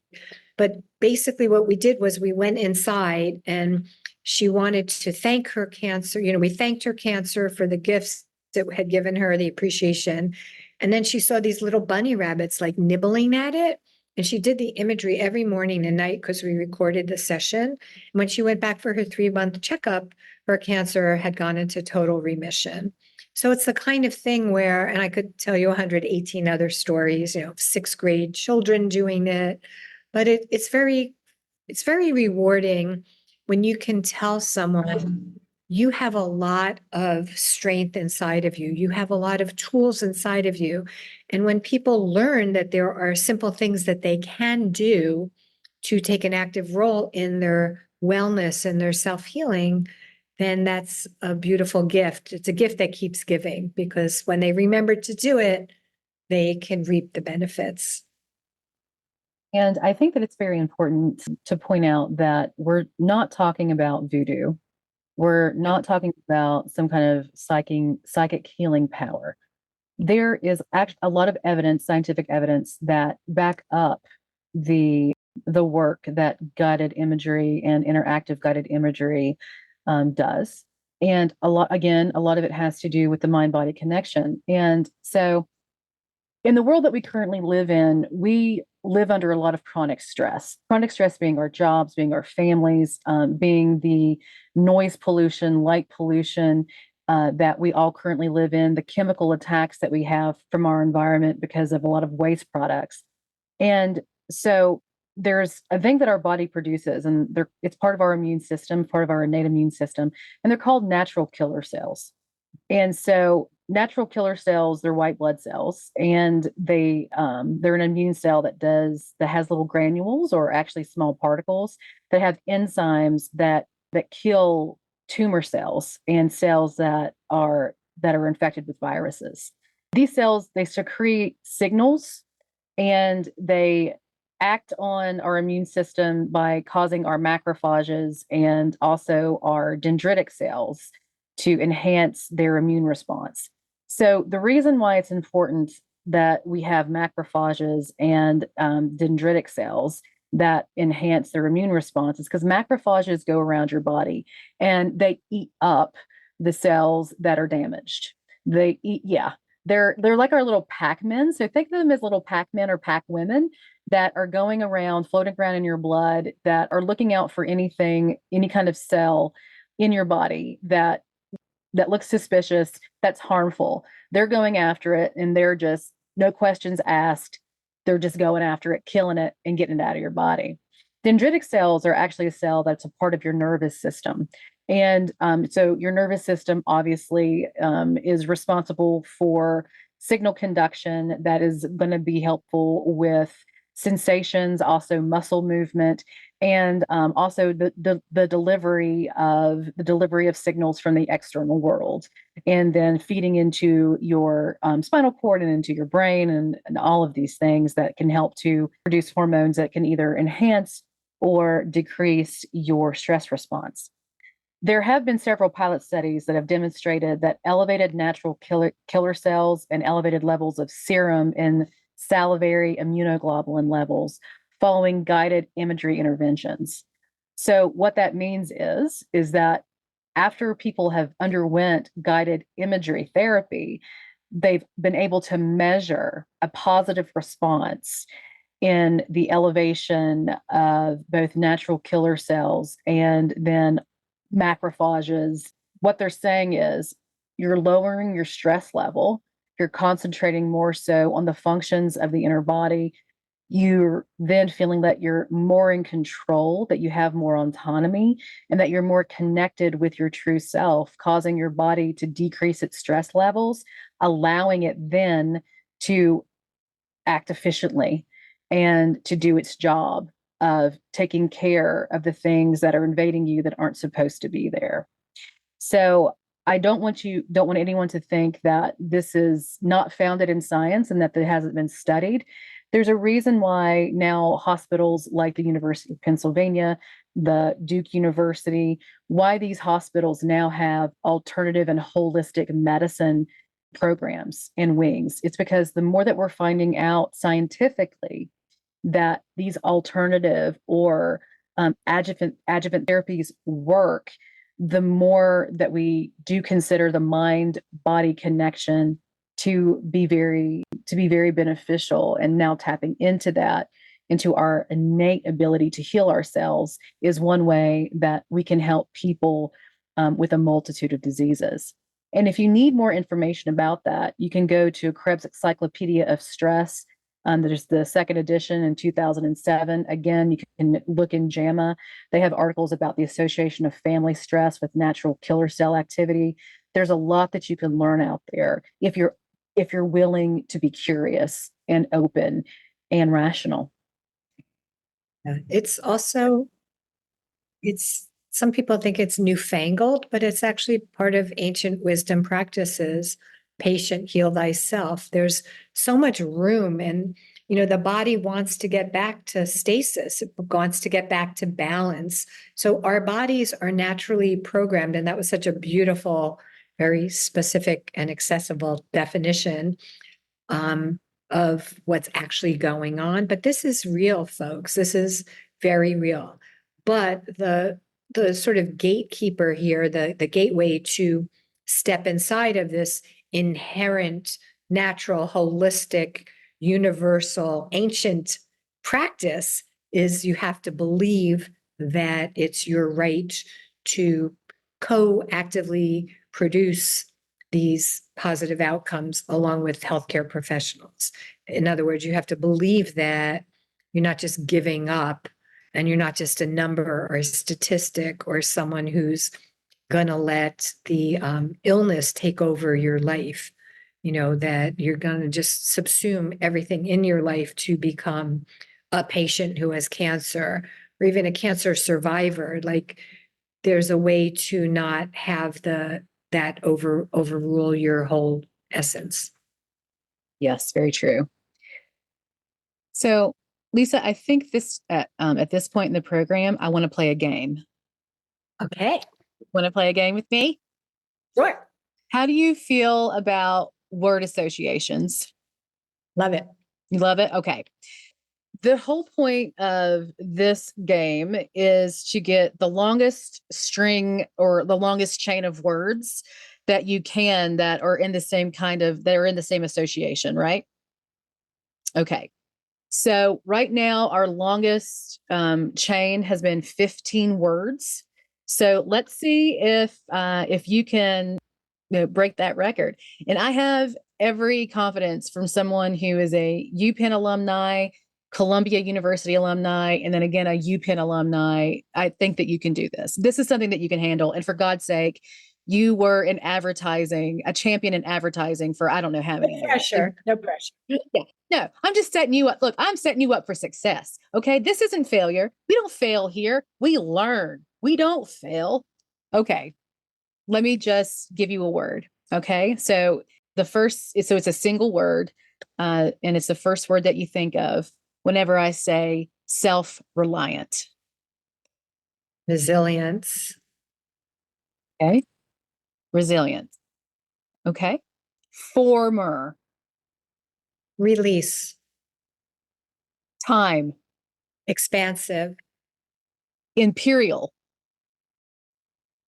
But basically, what we did was we went inside and she wanted to thank her cancer. We thanked her cancer for the gifts that had given her, the appreciation. And then she saw these little bunny rabbits like nibbling at it. And she did the imagery every morning and night because we recorded the session. And when she went back for her 3-month checkup, her cancer had gone into total remission. So it's the kind of thing where, and I could tell you 118 other stories, 6th-grade children doing it, but it's very rewarding when you can tell someone you have a lot of strength inside of you. You have a lot of tools inside of you. And when people learn that there are simple things that they can do to take an active role in their wellness and their self-healing, then that's a beautiful gift. It's a gift that keeps giving because when they remember to do it, they can reap the benefits. And I think that it's very important to point out that we're not talking about voodoo. We're not talking about some kind of psychic healing power. There is actually a lot of evidence, scientific evidence, that back up the work that guided imagery and interactive guided imagery does. And a lot of it has to do with the mind-body connection. And so in the world that we currently live in, we live under a lot of chronic stress. Chronic stress being our jobs, being our families, being the noise pollution, light pollution that we all currently live in, the chemical attacks that we have from our environment because of a lot of waste products. And so there's a thing that our body produces, and it's part of our immune system, part of our innate immune system, and they're called natural killer cells. And so natural killer cells, they're white blood cells, and they're an immune cell that has little granules or actually small particles that have enzymes that kill tumor cells and cells that are infected with viruses. These cells, they secrete signals and they act on our immune system by causing our macrophages and also our dendritic cells to enhance their immune response. So the reason why it's important that we have macrophages and dendritic cells that enhance their immune response is because macrophages go around your body and they eat up the cells that are damaged. They eat, yeah. They're like our little Pac-Men. So think of them as little Pac-Men or Pac-Women that are going around, floating around in your blood, that are looking out for anything, any kind of cell in your body that that looks suspicious, that's harmful. They're going after it, and they're just no questions asked. They're just going after it, killing it, and getting it out of your body. Dendritic cells are actually a cell that's a part of your nervous system. And so your nervous system obviously is responsible for signal conduction that is going to be helpful with sensations, also muscle movement, and also the delivery of signals from the external world, and then feeding into your spinal cord and into your brain, and all of these things that can help to produce hormones that can either enhance or decrease your stress response. There have been several pilot studies that have demonstrated that elevated natural killer cells and elevated levels of serum and salivary immunoglobulin levels following guided imagery interventions. So what that means is that after people have underwent guided imagery therapy, they've been able to measure a positive response in the elevation of both natural killer cells and then macrophages. What they're saying is you're lowering your stress level, you're concentrating more so on the functions of the inner body. You're then feeling that you're more in control, that you have more autonomy, and that you're more connected with your true self, causing your body to decrease its stress levels, allowing it then to act efficiently and to do its job of taking care of the things that are invading you that aren't supposed to be there. So I don't want anyone to think that this is not founded in science and that it hasn't been studied. There's a reason why now hospitals like the University of Pennsylvania, the Duke University, why these hospitals now have alternative and holistic medicine programs and wings. It's because the more that we're finding out scientifically that these alternative or adjuvant therapies work, the more that we do consider the mind body connection to be very beneficial. And now tapping into that, into our innate ability to heal ourselves, is one way that we can help people with a multitude of diseases. And if you need more information about that, you can go to Krebs Encyclopedia of Stress. There's the second edition in 2007. Again, you can look in JAMA. They have articles about the association of family stress with natural killer cell activity. There's a lot that you can learn out there if you're willing to be curious and open and rational. It's also, some people think it's newfangled, but it's actually part of ancient wisdom practices. Patient, heal thyself. There's so much room, and the body wants to get back to stasis. It wants to get back to balance. So our bodies are naturally programmed, and that was such a beautiful, very specific and accessible definition of what's actually going on. But this is real, folks. This is very real. But the sort of gatekeeper here, the gateway to step inside of this inherent, natural, holistic, universal, ancient practice is you have to believe that it's your right to co-actively produce these positive outcomes along with healthcare professionals. In other words, you have to believe that you're not just giving up and you're not just a number or a statistic or someone who's going to let the illness take over your life, that you're going to just subsume everything in your life to become a patient who has cancer or even a cancer survivor. Like, there's a way to not have that overrule your whole essence. Yes, very true. So, Lisa, I think at this point in the program, I want to play a game. Okay. Want to play a game with me? Sure. How do you feel about word associations? Love it. You love it? Okay. The whole point of this game is to get the longest string or the longest chain of words that you can that are in the same association, right? Okay. So right now, our longest chain has been 15 words. So let's see if you can break that record. And I have every confidence from someone who is a UPenn alumni, Columbia University alumni, and then again, a UPenn alumni. I think that you can do this. This is something that you can handle. And for God's sake, you were in advertising, a champion in advertising for I don't know how many years. Pressure, no pressure. Yeah. No, I'm just setting you up. Look, I'm setting you up for success. Okay. This isn't failure. We don't fail here. We learn. We don't fail. Okay. Let me just give you a word. Okay. So it's a single word. And it's the first word that you think of whenever I say self-reliant. Resilience. Okay. Resilience. Okay. Former. Release. Time. Expansive. Imperial.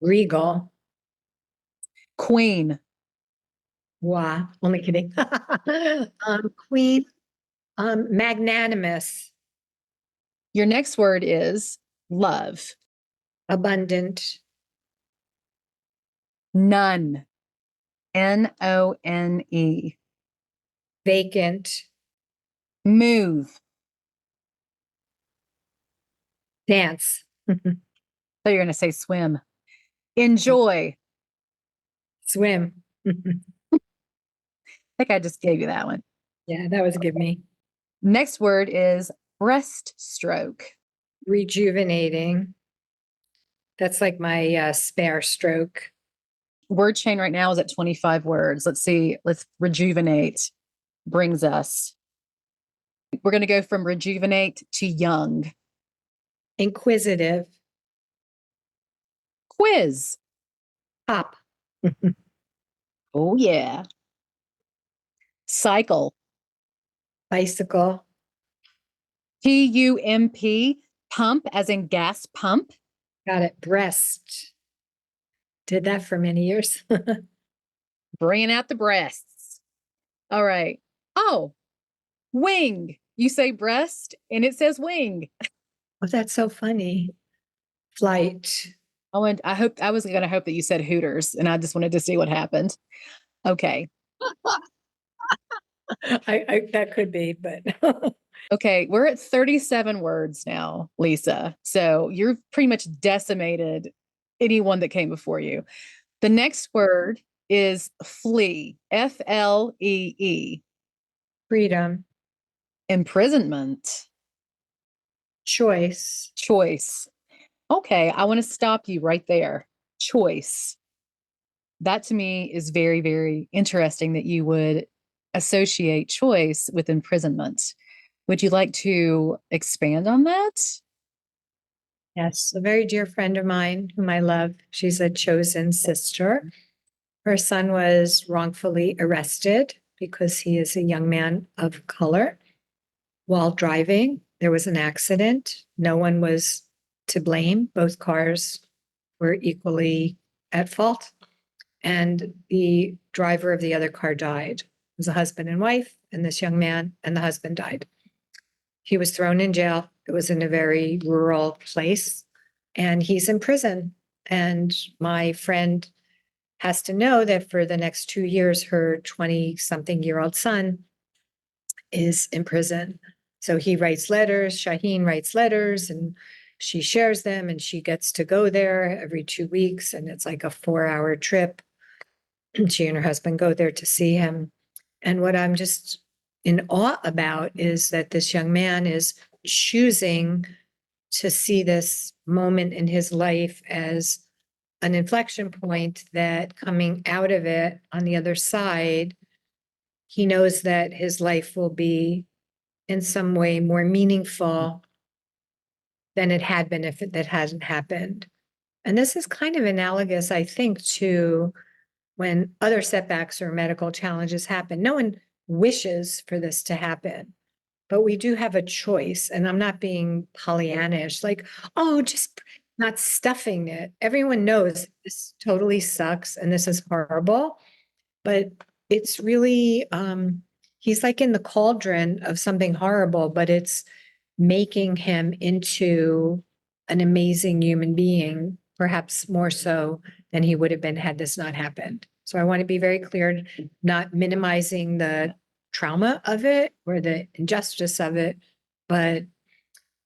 Regal. Queen. Wow. Only kidding. Queen. Magnanimous. Your next word is love. Abundant. None. None. Vacant. Move. Dance. So you're going to say swim. Enjoy. Swim. I think I just gave you that one. Yeah, that was a give me. Next word is breaststroke. Rejuvenating. That's like my spare stroke. Word chain right now is at 25 words. Let's see. Let's rejuvenate brings us. We're going to go from rejuvenate to young. Inquisitive. Quiz. Pop. Oh, yeah. Cycle. Bicycle. PUMP. Pump, as in gas pump. Got it. Breast. Did that for many years. Bringing out the breasts. All right. Oh, wing. You say breast and it says wing. Oh, that's so funny. Flight. Oh, and I was going to hope that you said Hooters, and I just wanted to see what happened. Okay. I that could be, but Okay. We're at 37 words now, Lisa. So you're pretty much decimated anyone that came before you. The next word is flee. FLEE. freedom. Imprisonment. Choice. Choice. Okay. I want to stop you right there. Choice. That to me is very, very interesting that you would associate choice with imprisonment. Would you like to expand on that? Yes, a very dear friend of mine whom I love. She's a chosen sister. Her son was wrongfully arrested because he is a young man of color. While driving, there was an accident. No one was to blame. Both cars were equally at fault. And the driver of the other car died. It was a husband and wife, and this young man, and the husband died. He was thrown in jail. It was in a very rural place, and he's in prison. And my friend has to know that for the next 2 years, her 20-something-year-old son is in prison. So he writes letters, Shaheen writes letters, and she shares them, and she gets to go there every 2 weeks, and it's like a 4-hour trip. She and her husband go there to see him. And what I'm just in awe about is that this young man is choosing to see this moment in his life as an inflection point, that coming out of it on the other side, he knows that his life will be in some way more meaningful than it had been if that hadn't happened. And this is kind of analogous, I think, to when other setbacks or medical challenges happen. No one wishes for this to happen, but we do have a choice. And I'm not being Pollyannish, like, oh, just not stuffing it. Everyone knows this totally sucks and this is horrible, but it's really, he's like in the cauldron of something horrible, but it's making him into an amazing human being, perhaps more so than he would have been had this not happened. So I want to be very clear, not minimizing the trauma of it or the injustice of it, but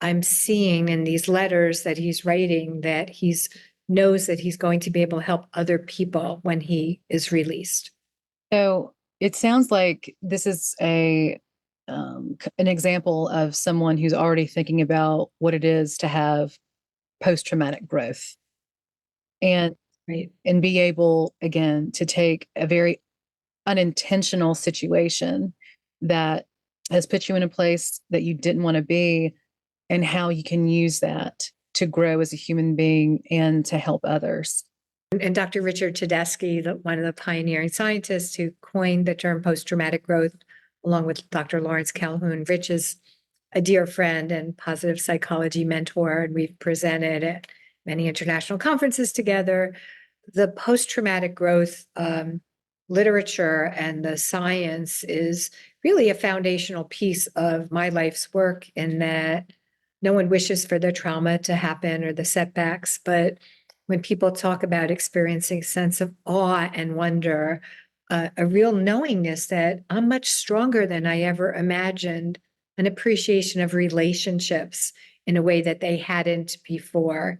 I'm seeing in these letters that he's writing that he's knows that he's going to be able to help other people when he is released. So it sounds like this is an example of someone who's already thinking about what it is to have post-traumatic growth and Right. and be able again to take a very unintentional situation that has put you in a place that you didn't want to be and how you can use that to grow as a human being and to help others. And Dr. Richard Tedeschi, one of the pioneering scientists who coined the term post-traumatic growth, along with Dr. Lawrence Calhoun. Rich is a dear friend and positive psychology mentor, and we've presented at many international conferences together. The post-traumatic growth literature and the science is really a foundational piece of my life's work, in that no one wishes for the trauma to happen or the setbacks, but when people talk about experiencing a sense of awe and wonder, a real knowingness that I'm much stronger than I ever imagined, an appreciation of relationships in a way that they hadn't before,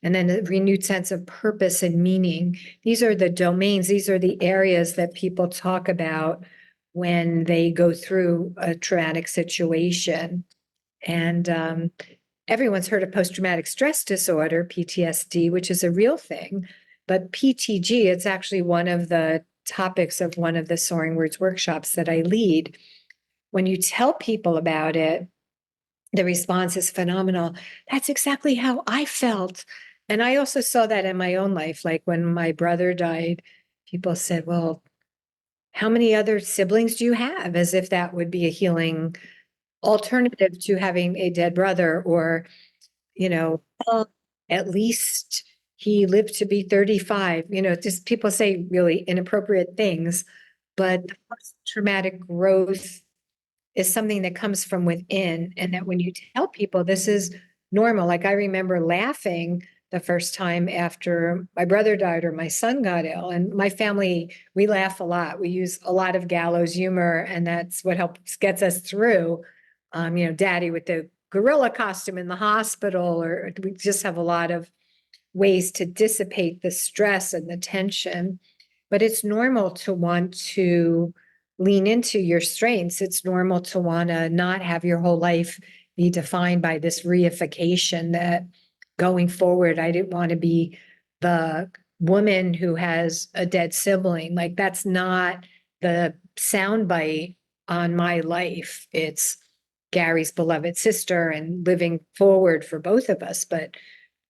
and then a renewed sense of purpose and meaning. These are the domains, these are the areas that people talk about when they go through a traumatic situation. And everyone's heard of post-traumatic stress disorder, PTSD, which is a real thing, but PTG, it's actually one of the topics of one of the Soaring Words workshops that I lead. When you tell people about it, the response is phenomenal. That's exactly how I felt. And I also saw that in my own life. Like when my brother died, people said, well, how many other siblings do you have? As if that would be a healing alternative to having a dead brother, or, well, at least he lived to be 35. Just people say really inappropriate things, but traumatic growth is something that comes from within, and that when you tell people this is normal, like I remember laughing the first time after my brother died or my son got ill, and my family, we laugh a lot. We use a lot of gallows humor, and that's what gets us through. Daddy with the gorilla costume in the hospital, or we just have a lot of ways to dissipate the stress and the tension. But it's normal to want to lean into your strengths. It's normal to want to not have your whole life be defined by this reification that going forward, I didn't want to be the woman who has a dead sibling. Like, that's not the soundbite on my life. It's Gary's beloved sister and living forward for both of us. But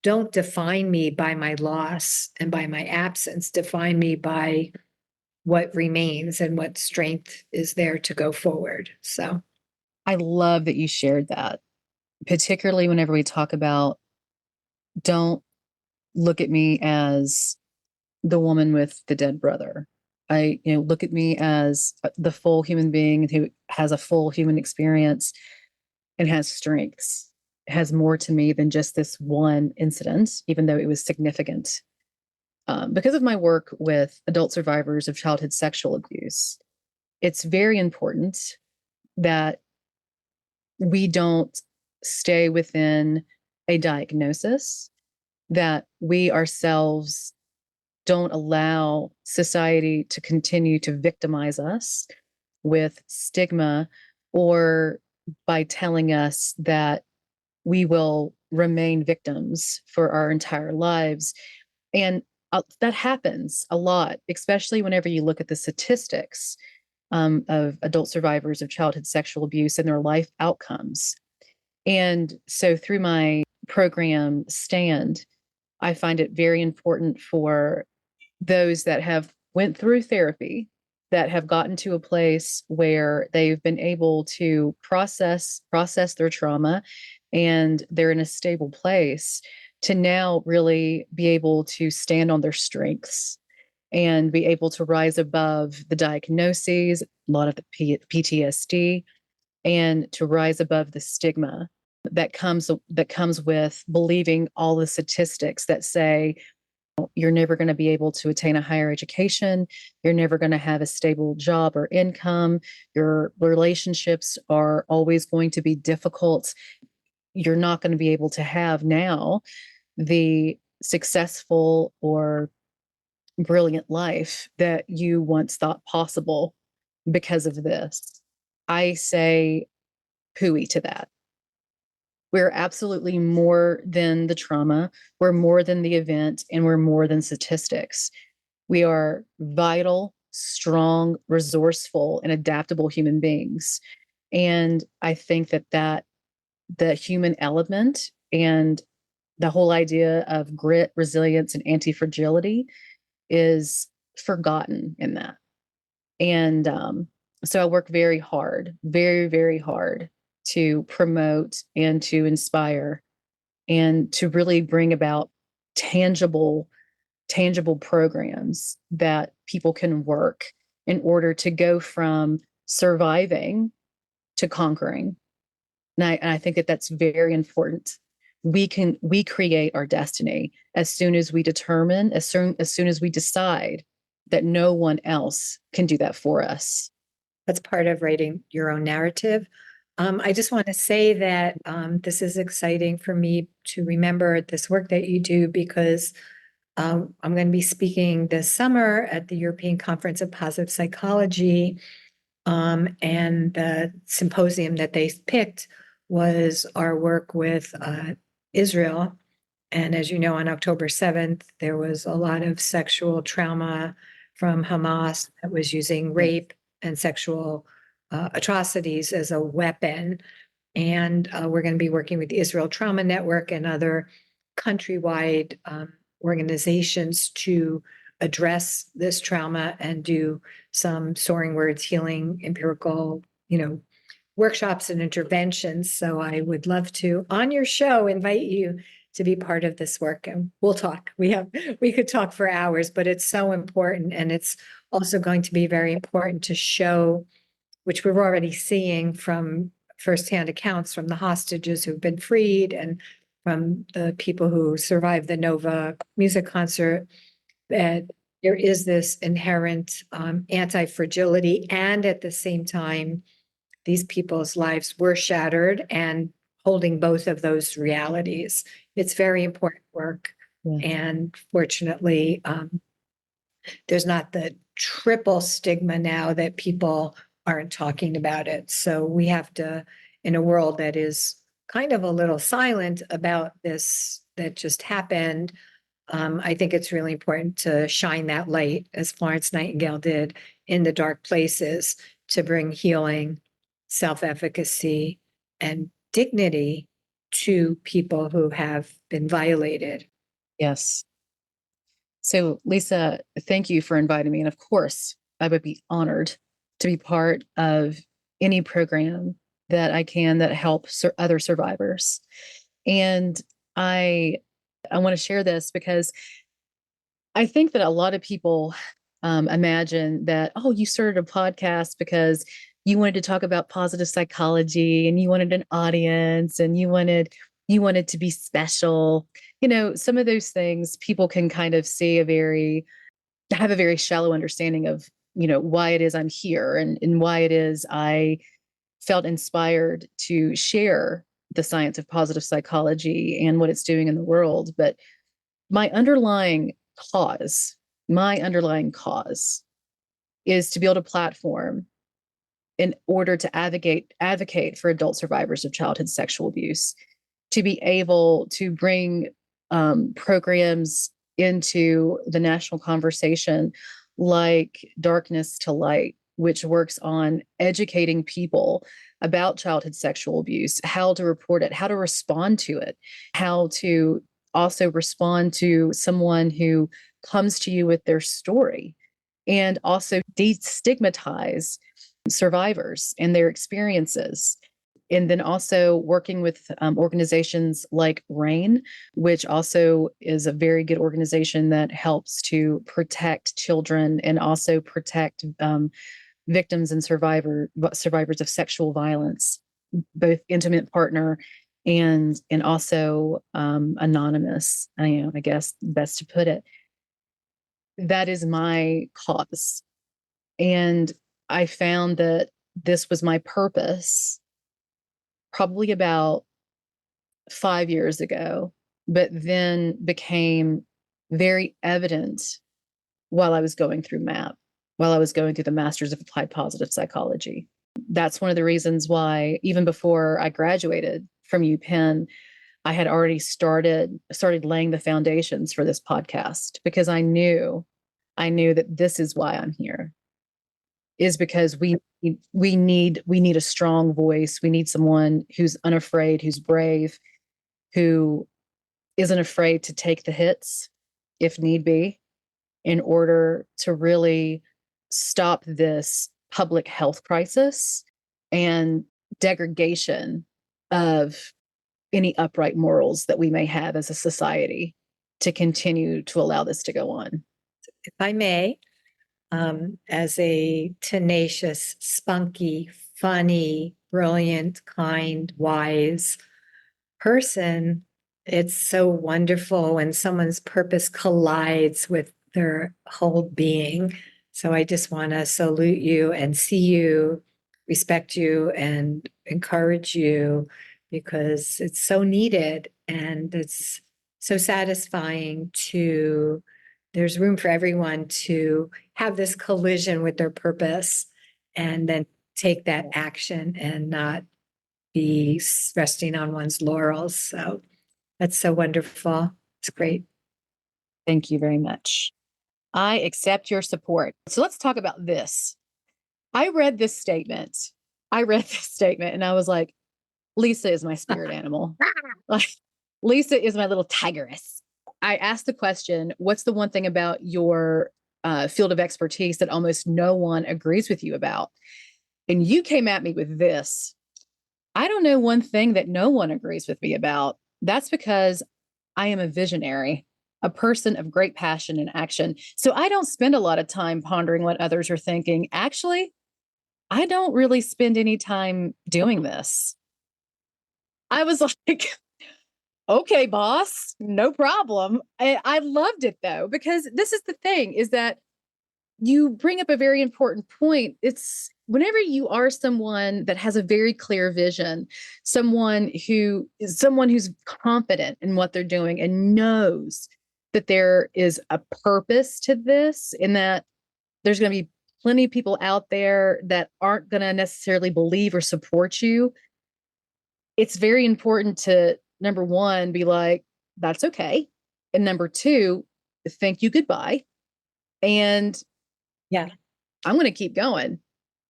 don't define me by my loss and by my absence. Define me by what remains and what strength is there to go forward. So I love that you shared that, particularly whenever we talk about don't look at me as the woman with the dead brother. Look at me as the full human being who has a full human experience and has strengths, has more to me than just this one incident, even though it was significant. Because of my work with adult survivors of childhood sexual abuse, it's very important that we don't stay within a diagnosis, that we ourselves don't allow society to continue to victimize us with stigma, or by telling us that we will remain victims for our entire lives. And that happens a lot, especially whenever you look at the statistics of adult survivors of childhood sexual abuse and their life outcomes. And so through my program, Stand, I find it very important for those that have went through therapy, that have gotten to a place where they've been able to process their trauma and they're in a stable place, to now really be able to stand on their strengths and be able to rise above the diagnoses, a lot of the PTSD, and to rise above the stigma that comes with believing all the statistics that say You're never going to be able to attain a higher education. You're never going to have a stable job or income. Your relationships are always going to be difficult. You're not going to be able to have now the successful or brilliant life that you once thought possible because of this. I say hooey to that. We're absolutely more than the trauma. We're more than the event, and we're more than statistics. We are vital, strong, resourceful, and adaptable human beings. And I think that the human element and the whole idea of grit, resilience, and anti-fragility is forgotten in that. And so I work very hard, very, very hard to promote and to inspire and to really bring about tangible programs that people can work in order to go from surviving to conquering. And I think that that's very important. We create our destiny as soon as we determine, as soon as we decide that no one else can do that for us. That's part of writing your own narrative. I just want to say that this is exciting for me to remember this work that you do, because I'm going to be speaking this summer at the European Conference of Positive Psychology. And the symposium that they picked was our work with Israel. And as you know, on October 7th, there was a lot of sexual trauma from Hamas that was using rape and sexual atrocities as a weapon. And we're going to be working with the Israel Trauma Network and other countrywide organizations to address this trauma and do some Soaring Words healing, empirical, workshops and interventions. So I would love to, on your show, invite you to be part of this work, and we'll talk. We could talk for hours, but it's so important. And it's also going to be very important to show, which we're already seeing from firsthand accounts from the hostages who've been freed and from the people who survived the Nova music concert, that there is this inherent anti-fragility, and at the same time, these people's lives were shattered, and holding both of those realities. It's very important work. Yeah. And fortunately, there's not the triple stigma now that people aren't talking about it. So we have to, in a world that is kind of a little silent about this that just happened, I think it's really important to shine that light, as Florence Nightingale did, in the dark places, to bring healing, self-efficacy, and dignity to people who have been violated. Yes. So, Lisa, thank you for inviting me. And of course, I would be honored to be part of any program that I can that helps other survivors. And I want to share this because I think that a lot of people imagine that, oh, you started a podcast because you wanted to talk about positive psychology and you wanted an audience and you wanted to be special. Some of those things people can kind of have a very shallow understanding of, why it is I'm here and why it is I felt inspired to share the science of positive psychology and what it's doing in the world. But my underlying cause, my underlying cause is to build a platform in order to advocate for adult survivors of childhood sexual abuse, to be able to bring programs into the national conversation like Darkness to Light, which works on educating people about childhood sexual abuse, how to report it, how to respond to it, how to also respond to someone who comes to you with their story, and also destigmatize survivors and their experiences. And then also working with organizations like RAIN, which also is a very good organization that helps to protect children and also protect victims and survivors of sexual violence, both intimate partner and also anonymous. I guess best to put it. that is my cause. And I found that this was my purpose probably about 5 years ago, but then became very evident while I was going through MAP, while I was going through the Masters of Applied Positive Psychology. That's one of the reasons why, even before I graduated from UPenn, I had already started laying the foundations for this podcast, because I knew that this is why I'm here, is because we need a strong voice. We need someone who's unafraid, who's brave, who isn't afraid to take the hits if need be, in order to really stop this public health crisis and degradation of any upright morals that we may have as a society, to continue to allow this to go on. If I may, as a tenacious, spunky, funny, brilliant, kind, wise person, it's so wonderful when someone's purpose collides with their whole being. So I just want to salute you and see you, respect you, and encourage you, because it's so needed and it's so satisfying to, there's room for everyone to have this collision with their purpose and then take that action and not be resting on one's laurels. So that's so wonderful. It's great. Thank you very much. I accept your support. So let's talk about this. I read this statement. And I was like, Lisa is my spirit animal. Like, Lisa is my little tigress. I asked the question, what's the one thing about your field of expertise that almost no one agrees with you about? And you came at me with this. I don't know one thing that no one agrees with me about. That's because I am a visionary, a person of great passion and action. So I don't spend a lot of time pondering what others are thinking. Actually, I don't really spend any time doing this. I was like, okay, boss, no problem. I loved it though, because this is the thing, is that you bring up a very important point. It's whenever you are someone that has a very clear vision, someone who's confident in what they're doing and knows that there is a purpose to this, and that there's going to be plenty of people out there that aren't going to necessarily believe or support you. It's very important to, number one, be like, that's okay. And number two, thank you, goodbye. And Yeah. I'm going to keep going.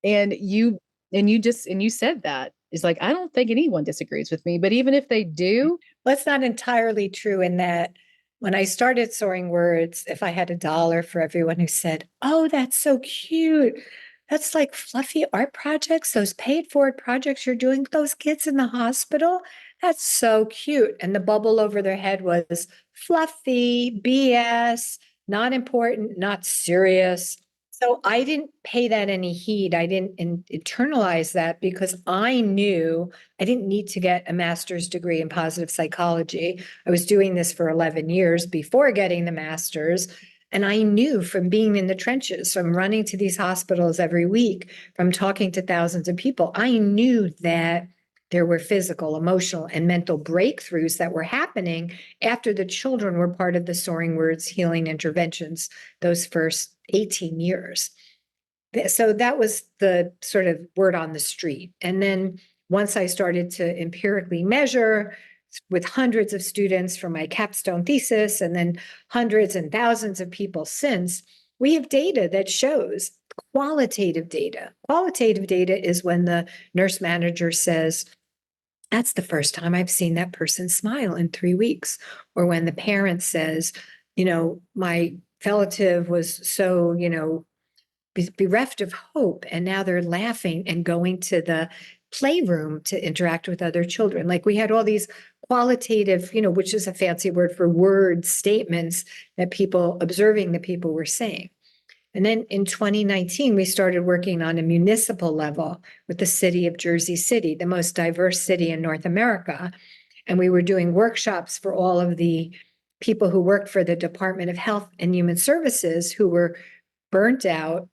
And you said that. It's like, I don't think anyone disagrees with me, but even if they do. Well, it's not entirely true in that when I started Soaring Words, if I had $1 for everyone who said, oh, that's so cute. That's like fluffy art projects, those paid forward projects you're doing with those kids in the hospital. That's so cute. And the bubble over their head was fluffy, BS, not important, not serious. So I didn't pay that any heed. I didn't internalize that, because I knew I didn't need to get a master's degree in positive psychology. I was doing this for 11 years before getting the master's. And I knew from being in the trenches, from running to these hospitals every week, from talking to thousands of people, I knew that there were physical, emotional, and mental breakthroughs that were happening after the children were part of the Soaring Words healing interventions, those first 18 years. So that was the sort of word on the street. And then once I started to empirically measure with hundreds of students for my capstone thesis, and then hundreds and thousands of people since, we have data that shows qualitative data. Qualitative data is when the nurse manager says, that's the first time I've seen that person smile in 3 weeks. Or when the parent says, my relative was so, bereft of hope, and now they're laughing and going to the playroom to interact with other children. Like, we had all these qualitative, which is a fancy word for word statements that people, observing the people, were saying. And then in 2019, we started working on a municipal level with the city of Jersey City, the most diverse city in North America. And we were doing workshops for all of the people who worked for the Department of Health and Human Services who were burnt out,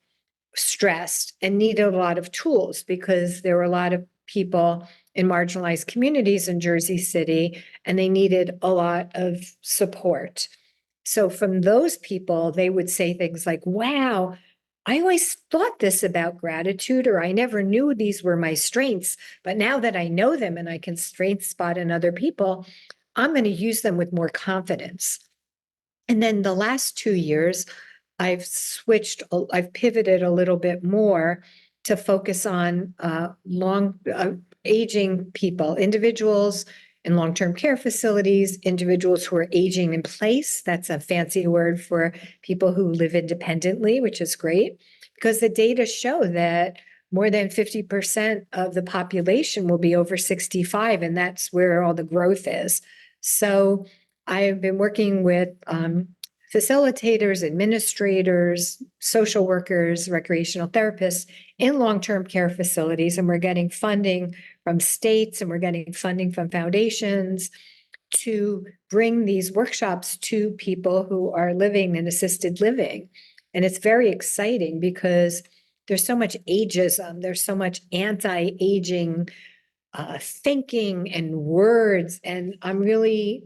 stressed, and needed a lot of tools because there were a lot of people in marginalized communities in Jersey City, and they needed a lot of support. So from those people, they would say things like, wow, I always thought this about gratitude, or I never knew these were my strengths. But now that I know them and I can strength spot in other people, I'm going to use them with more confidence. And then the last 2 years, I've pivoted a little bit more to focus on aging people, individuals in long-term care facilities, individuals who are aging in place. That's a fancy word for people who live independently, which is great because the data show that more than 50% of the population will be over 65, and that's where all the growth is. So I've been working with facilitators, administrators, social workers, recreational therapists in long-term care facilities, and we're getting funding from states and we're getting funding from foundations to bring these workshops to people who are living in assisted living. And it's very exciting because there's so much ageism, there's so much anti-aging thinking and words, and I'm really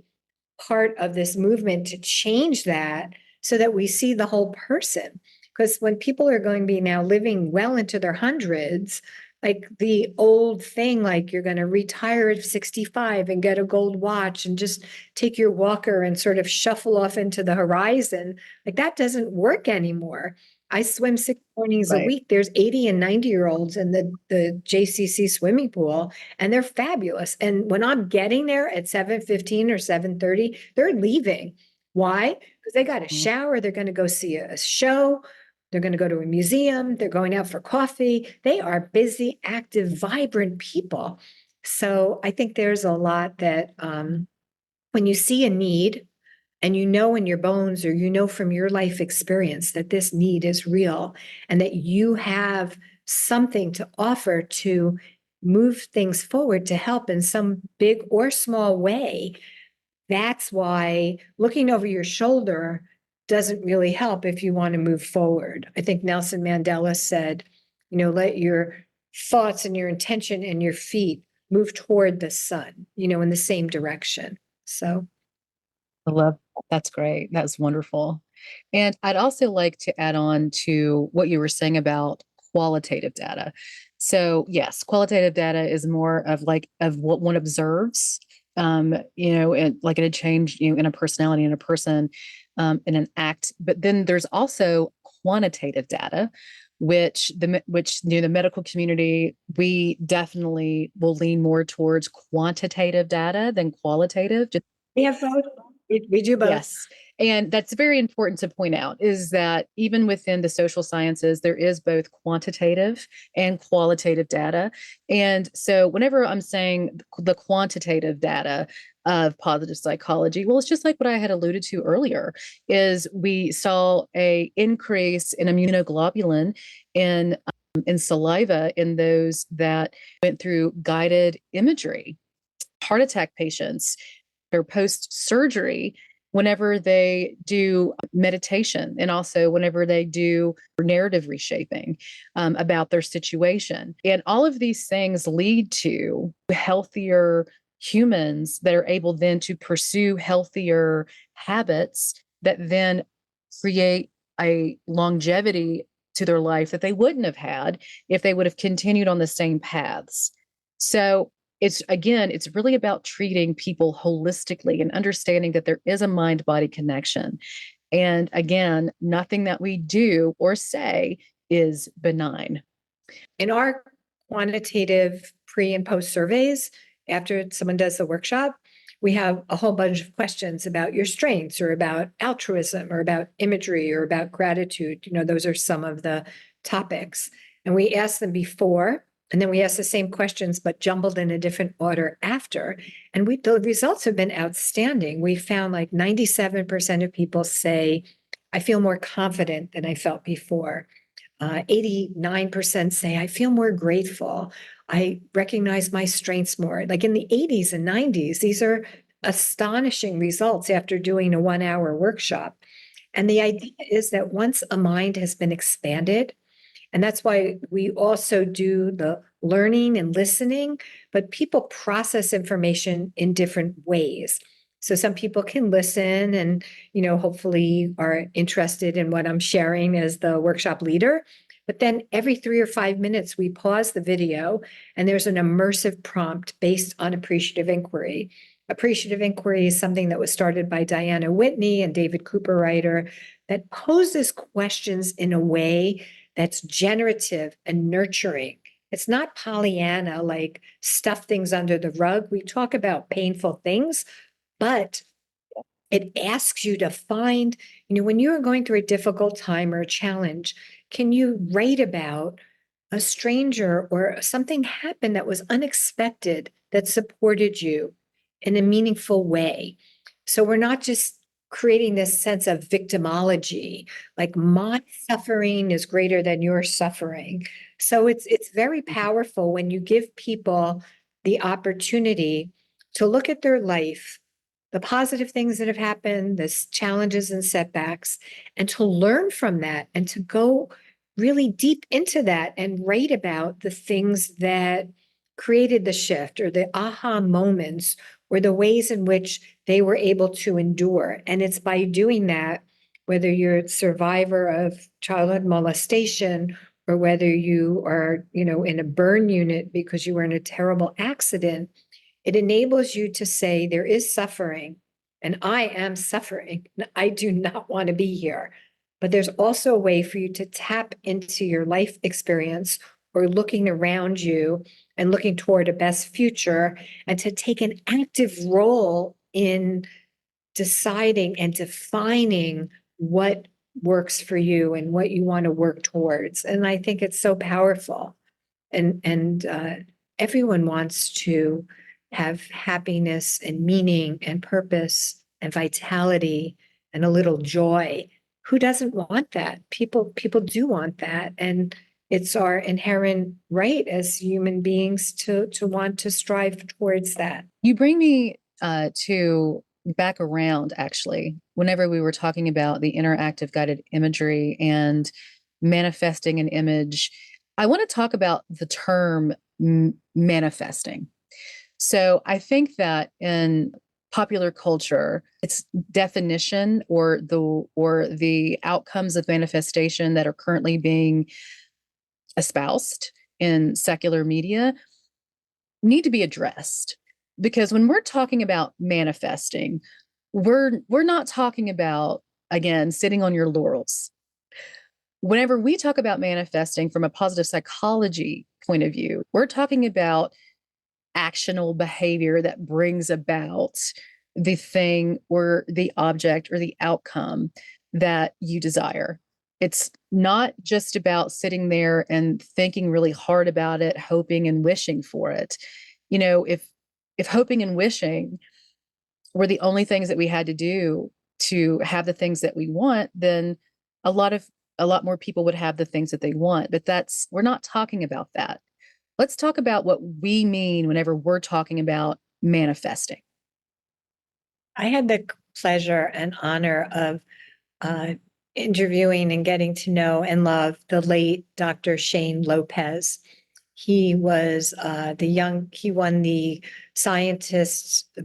part of this movement to change that so that we see the whole person. Because when people are going to be now living well into their hundreds, like the old thing, like you're going to retire at 65 and get a gold watch and just take your walker and sort of shuffle off into the horizon, like that doesn't work anymore. I swim 6 mornings a week. There's 80 and 90-year-olds in the JCC swimming pool, and they're fabulous. And when I'm getting there at 7:15 or 7:30, they're leaving. Why? Because they got a shower. They're going to go see a show. They're going to go to a museum. They're going out for coffee. They are busy, active, vibrant people. So I think there's a lot that when you see a need, and you know in your bones or you know from your life experience that this need is real and that you have something to offer to move things forward to help in some big or small way, that's why looking over your shoulder doesn't really help if you want to move forward. I think Nelson Mandela said, let your thoughts and your intention and your feet move toward the sun, in the same direction. So I love that's great. That's wonderful. And I'd also like to add on to what you were saying about qualitative data. So yes, qualitative data is more of what one observes, and like in a change, in a personality, in a person, in an act. But then there's also quantitative data, which the medical community, we definitely will lean more towards quantitative data than qualitative. we have both. We do both. Yes. And that's very important to point out is that even within the social sciences, there is both quantitative and qualitative data. And so whenever I'm saying the quantitative data of positive psychology, well, it's just like what I had alluded to earlier, is we saw a increase in immunoglobulin in saliva in those that went through guided imagery, heart attack patients or post-surgery, whenever they do meditation and also whenever they do narrative reshaping about their situation. And all of these things lead to healthier humans that are able then to pursue healthier habits that then create a longevity to their life that they wouldn't have had if they would have continued on the same paths. So it's really about treating people holistically and understanding that there is a mind-body connection. And again, nothing that we do or say is benign. In our quantitative pre and post surveys, after someone does the workshop, we have a whole bunch of questions about your strengths or about altruism or about imagery or about gratitude. Those are some of the topics. And we ask them before, and then we ask the same questions, but jumbled in a different order after. And the results have been outstanding. We found like 97% of people say, I feel more confident than I felt before. 89% say, I feel more grateful. I recognize my strengths more. Like in the 80s and 90s, these are astonishing results after doing a 1 hour workshop. And the idea is that once a mind has been expanded, and that's why we also do the learning and listening, but people process information in different ways. So some people can listen and, hopefully are interested in what I'm sharing as the workshop leader. But then every 3 or 5 minutes, we pause the video and there's an immersive prompt based on appreciative inquiry. Appreciative inquiry is something that was started by Diana Whitney and David Cooper-Ryder that poses questions in a way that's generative and nurturing. It's not Pollyanna, like stuff things under the rug. We talk about painful things, but it asks you to find, when you are going through a difficult time or a challenge, can you write about a stranger or something happened that was unexpected that supported you in a meaningful way? So we're not just creating this sense of victimology, like my suffering is greater than your suffering. So it's very powerful when you give people the opportunity to look at their life, the positive things that have happened, the challenges and setbacks, and to learn from that and to go really deep into that and write about the things that created the shift or the aha moments or the ways in which they were able to endure. And it's by doing that, whether you're a survivor of childhood molestation or whether you are, in a burn unit because you were in a terrible accident, it enables you to say there is suffering and I am suffering. I do not want to be here. But there's also a way for you to tap into your life experience or looking around you and looking toward a best future and to take an active role in deciding and defining what works for you and what you want to work towards. And I think it's so powerful. And everyone wants to have happiness and meaning and purpose and vitality and a little joy. Who doesn't want that? People do want that. And it's our inherent right as human beings to want to strive towards that. You bring me to back around, actually, whenever we were talking about the interactive guided imagery and manifesting an image. I want to talk about the term manifesting. So I think that in popular culture, its definition or the outcomes of manifestation that are currently being espoused in secular media need to be addressed. Because when we're talking about manifesting, we're not talking about, again, sitting on your laurels. Whenever we talk about manifesting from a positive psychology point of view, we're talking about actionable behavior that brings about the thing or the object or the outcome that you desire. It's not just about sitting there and thinking really hard about it, hoping and wishing for it. If hoping and wishing were the only things that we had to do to have the things that we want, then a lot more people would have the things that they want. But we're not talking about that. Let's talk about what we mean whenever we're talking about manifesting. I had the pleasure and honor of interviewing and getting to know and love the late Dr. Shane Lopez. He was he won the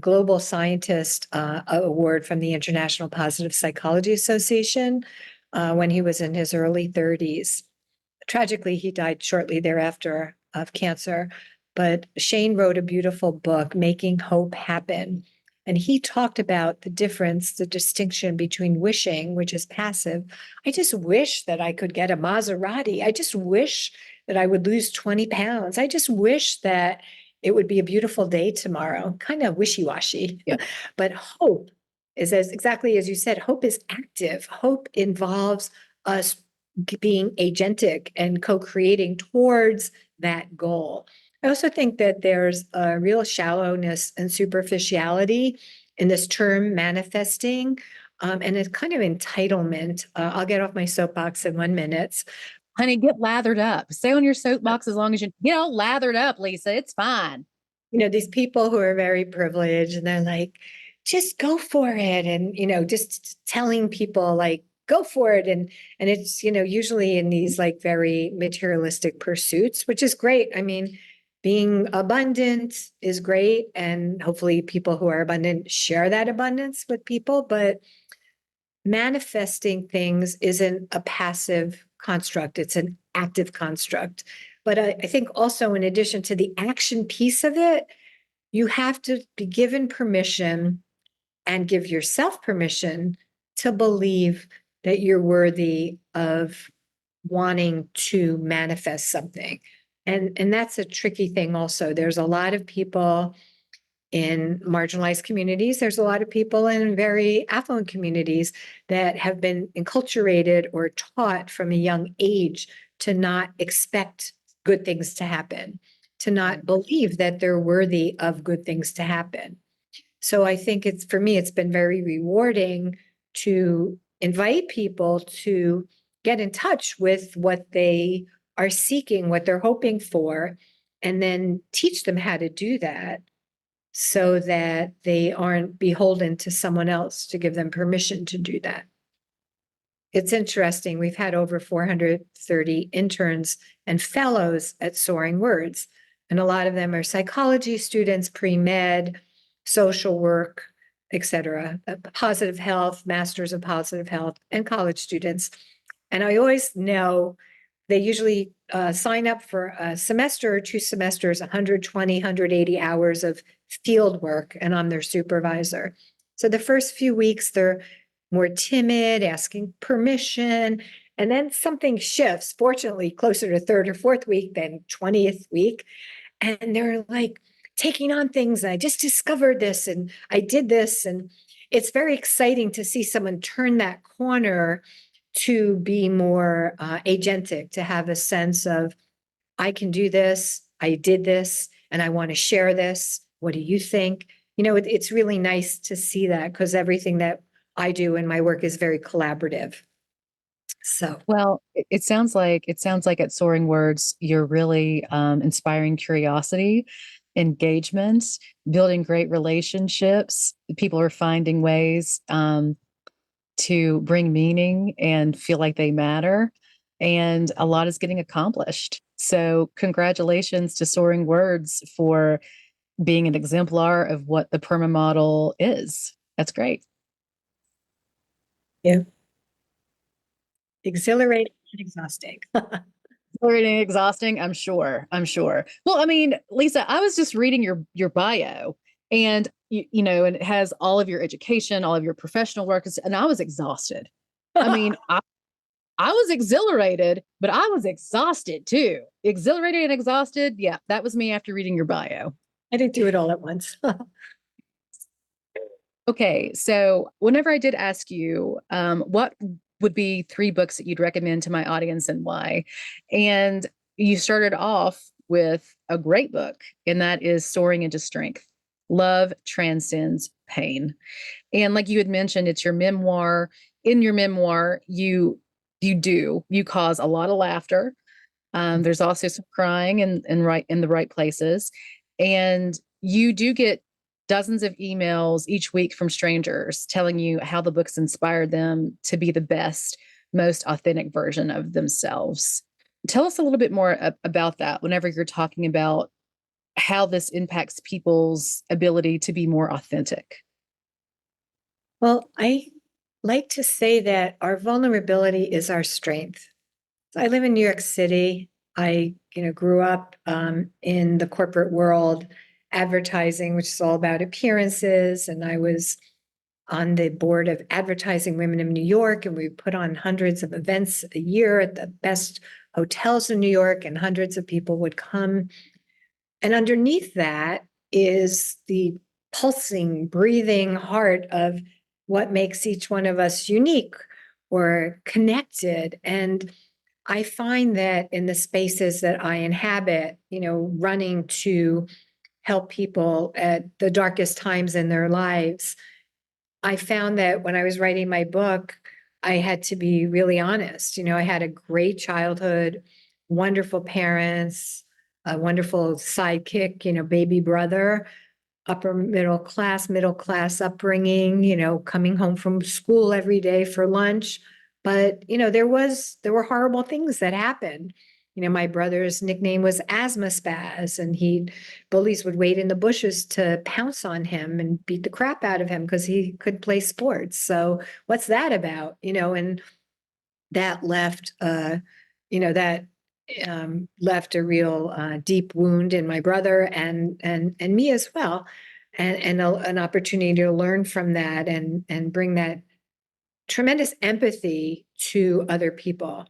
Global Scientist Award from the International Positive Psychology Association when he was in his early 30s. Tragically, he died shortly thereafter of cancer. But Shane wrote a beautiful book, Making Hope Happen. And he talked about the difference, the distinction between wishing, which is passive. I just wish that I could get a Maserati. I just wish that I would lose 20 pounds. I just wish that it would be a beautiful day tomorrow. Kind of wishy-washy. Yeah. But hope is exactly as you said, hope is active. Hope involves us being agentic and co-creating towards that goal. I also think that there's a real shallowness and superficiality in this term manifesting, and it's kind of entitlement. I'll get off my soapbox in 1 minute. Honey, get lathered up. Stay on your soapbox as long as you get all lathered up, Lisa. It's fine. These people who are very privileged and they're like, just go for it. And, just telling people like, go for it. And it's, usually in these like very materialistic pursuits, which is great. I mean, being abundant is great. And hopefully people who are abundant share that abundance with people, but manifesting things isn't a passive construct, it's an active construct. But I think also, in addition to the action piece of it, you have to be given permission and give yourself permission to believe that you're worthy of wanting to manifest something. And that's a tricky thing also. There's a lot of people in marginalized communities. There's a lot of people in very affluent communities that have been enculturated or taught from a young age to not expect good things to happen, to not believe that they're worthy of good things to happen. So I think for me, it's been very rewarding to invite people to get in touch with what they are seeking, what they're hoping for, and then teach them how to do that so that they aren't beholden to someone else to give them permission to do that. It's interesting. We've had over 430 interns and fellows at Soaring Words, and a lot of them are psychology students, pre-med, social work, etc., positive health, masters of positive health, and college students. And I always know they usually sign up for a semester or 2 semesters, 120, 180 hours of field work, and I'm their supervisor. So the first few weeks, they're more timid, asking permission, and then something shifts, fortunately, closer to third or fourth week than 20th week. And they're like taking on things. I just discovered this and I did this. And it's very exciting to see someone turn that corner to be more agentic, to have a sense of, I can do this, I did this, and I want to share this. What do you think? It's really nice to see that, because everything that I do in my work is very collaborative. So, Well, it sounds like at Soaring Words, you're really inspiring curiosity, engagement, building great relationships. People are finding ways to bring meaning and feel like they matter. And a lot is getting accomplished. So, congratulations to Soaring Words for being an exemplar of what the PERMA model is. That's great. yeah, exhilarating and exhausting. Exhilarating, exhausting, I'm sure. I'm sure. Well, I mean, Lisa, I was just reading your bio, and and it has all of your education, all of your professional work, and I was exhausted. I mean, I was exhilarated, but I was exhausted too. Exhilarated and exhausted. Yeah, that was me after reading your bio. I didn't do it all at once. Okay, so whenever I did ask you, what would be 3 books that you'd recommend to my audience and why? And you started off with a great book, and that is Soaring into Strength. Love transcends pain. And like you had mentioned, it's your memoir. In your memoir, you cause a lot of laughter. There's also some crying and right in the right places. And you do get dozens of emails each week from strangers telling you how the books inspired them to be the best, most authentic version of themselves. Tell us a little bit more about that whenever you're talking about how this impacts people's ability to be more authentic. Well, I like to say that our vulnerability is our strength. I live in New York City. I, grew up in the corporate world, advertising, which is all about appearances. And I was on the board of Advertising Women in New York, and we put on hundreds of events a year at the best hotels in New York, and hundreds of people would come. And underneath that is the pulsing, breathing heart of what makes each one of us unique or connected. And I find that in the spaces that I inhabit, running to help people at the darkest times in their lives, I found that when I was writing my book, I had to be really honest. I had a great childhood, wonderful parents, a wonderful sidekick, baby brother. middle class upbringing, coming home from school every day for lunch. But, there were horrible things that happened. My brother's nickname was Asthma Spaz, and bullies would wait in the bushes to pounce on him and beat the crap out of him because he could play sports. So what's that about? And that that left a real deep wound in my brother and me as well, and an opportunity to learn from that and bring that tremendous empathy to other people.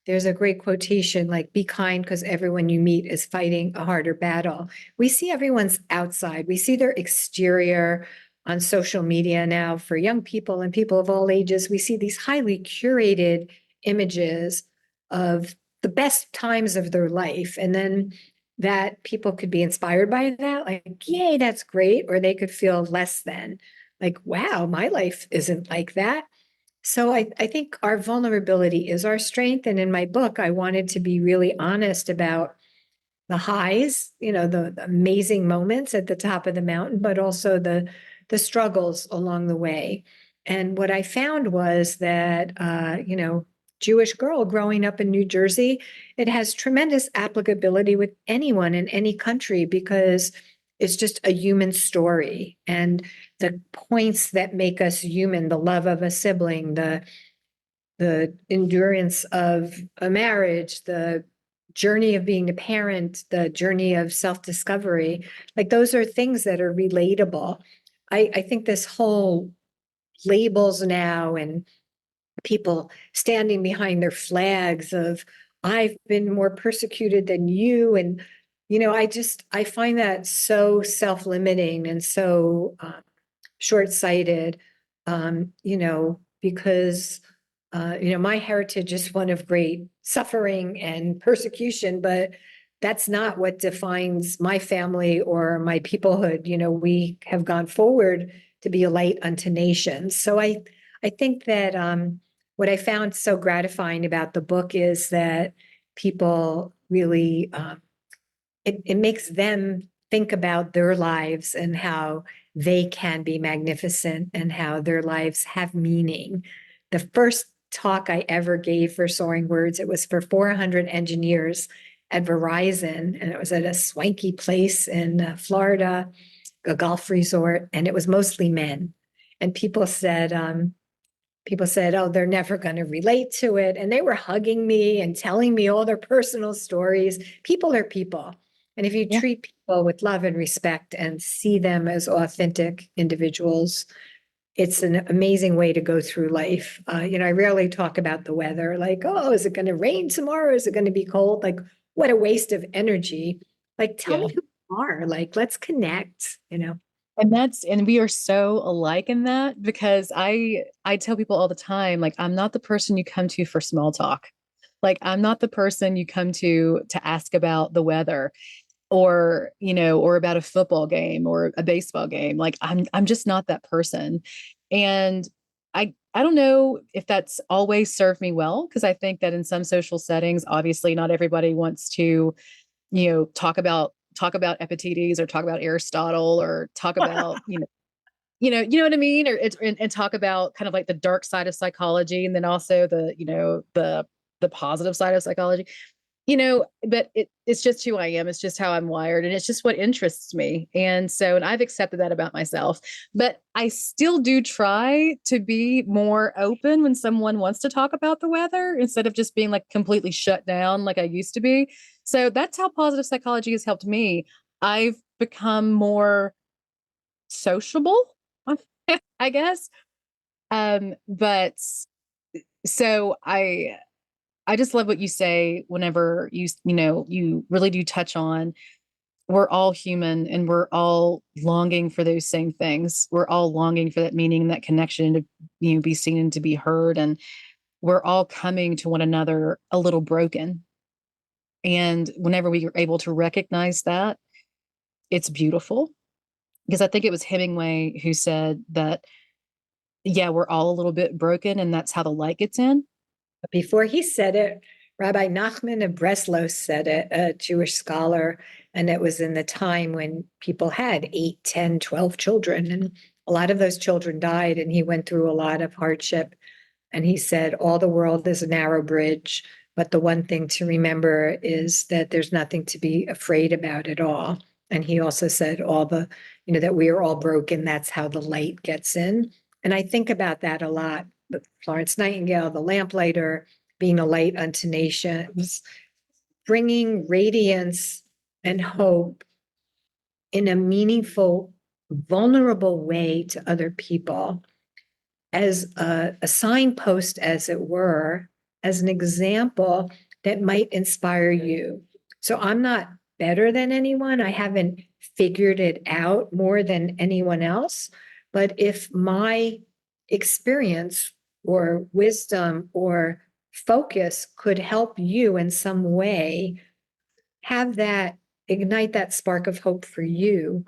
There's a great quotation like, be kind because everyone you meet is fighting a harder battle. We see everyone's outside. We see their exterior on social media now for young people and people of all ages. We see these highly curated images of the best times of their life. And then that people could be inspired by that, like, yay, that's great. Or they could feel less than, like, wow, my life isn't like that. So I think our vulnerability is our strength. And in my book, I wanted to be really honest about the highs, the amazing moments at the top of the mountain, but also the struggles along the way. And what I found was that, Jewish girl growing up in New Jersey, it has tremendous applicability with anyone in any country because it's just a human story. And the points that make us human, the love of a sibling, the endurance of a marriage, the journey of being a parent, the journey of self-discovery, like those are things that are relatable. I think this whole labels now and people standing behind their flags of, I've been more persecuted than you. And, I find that so self-limiting and so short-sighted, because my heritage is one of great suffering and persecution, but that's not what defines my family or my peoplehood. We have gone forward to be a light unto nations. So I think that what I found so gratifying about the book is that people really, it makes them think about their lives and how they can be magnificent and how their lives have meaning. The first talk I ever gave for Soaring Words, it was for 400 engineers at Verizon, and it was at a swanky place in Florida, a golf resort, and it was mostly men. And people said, oh, they're never going to relate to it. And they were hugging me and telling me all their personal stories. People are people. And if you treat people with love and respect and see them as authentic individuals, it's an amazing way to go through life. I rarely talk about the weather, like, oh, is it going to rain tomorrow? Is it going to be cold? Like, what a waste of energy. Like, tell me who you are. Like, let's connect, And we are so alike in that, because I tell people all the time, like, I'm not the person you come to for small talk. Like, I'm not the person you come to ask about the weather or, or about a football game or a baseball game. Like, I'm just not that person. And I don't know if that's always served me well, because I think that in some social settings, obviously not everybody wants to, talk about Epictetus or talk about Aristotle or talk about, you know what I mean? Or and talk about kind of like the dark side of psychology, and then also the positive side of psychology. But it's just who I am. It's just how I'm wired. And it's just what interests me. And I've accepted that about myself, but I still do try to be more open when someone wants to talk about the weather, instead of just being like completely shut down like I used to be. So that's how positive psychology has helped me. I've become more sociable, I guess. But so I just love what you say whenever you really do touch on, we're all human and we're all longing for those same things. We're all longing for that meaning, that connection to, be seen and to be heard. And we're all coming to one another a little broken. And whenever we are able to recognize that, it's beautiful. Because I think it was Hemingway who said that, yeah, we're all a little bit broken and that's how the light gets in. Before he said it, Rabbi Nachman of Breslau said it, a Jewish scholar, and it was in the time when people had 8, 10, 12 children, and a lot of those children died, and he went through a lot of hardship. And he said, all the world is a narrow bridge, but the one thing to remember is that there's nothing to be afraid about at all. And he also said that we are all broken. That's how the light gets in. And I think about that a lot. Florence Nightingale, the lamplighter, being a light unto nations, bringing radiance and hope in a meaningful, vulnerable way to other people as a signpost, as it were, as an example that might inspire you. So I'm not better than anyone. I haven't figured it out more than anyone else. But if my experience or wisdom or focus could help you in some way, have that ignite that spark of hope for you,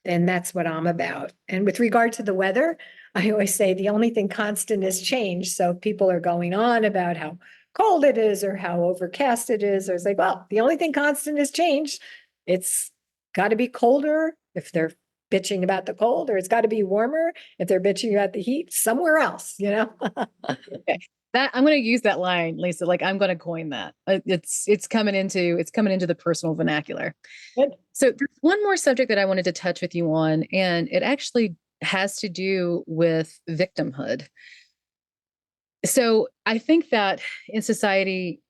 then that's what I'm about. And with regard to the weather, I always say the only thing constant is change. So if people are going on about how cold it is or how overcast it is, or it's like, well, the only thing constant is change. It's got to be colder if they're bitching about the cold, or it's got to be warmer if they're bitching about the heat somewhere else, Okay. That I'm going to use that line, Lisa. Like I'm going to coin that. It's coming into the personal vernacular. Good. So there's one more subject that I wanted to touch with you on, and it actually has to do with victimhood. So I think that in society,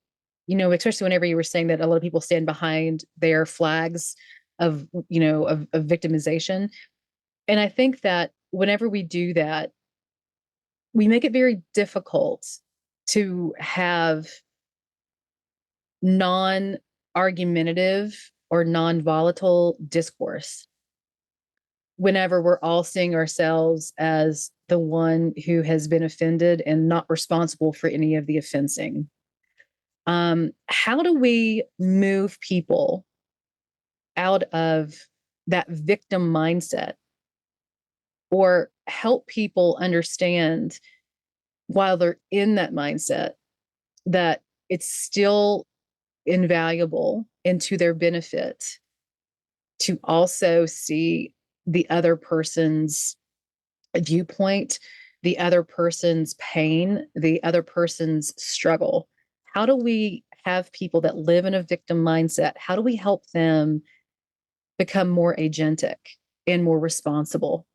especially whenever you were saying that a lot of people stand behind their flags of victimization. And I think that whenever we do that, we make it very difficult to have non-argumentative or non-volatile discourse whenever we're all seeing ourselves as the one who has been offended and not responsible for any of the offensing. How do we move people out of that victim mindset, or help people understand while they're in that mindset that it's still invaluable and to their benefit to also see the other person's viewpoint, the other person's pain, the other person's struggle? How do we have people that live in a victim mindset? How do we help them become more agentic and more responsible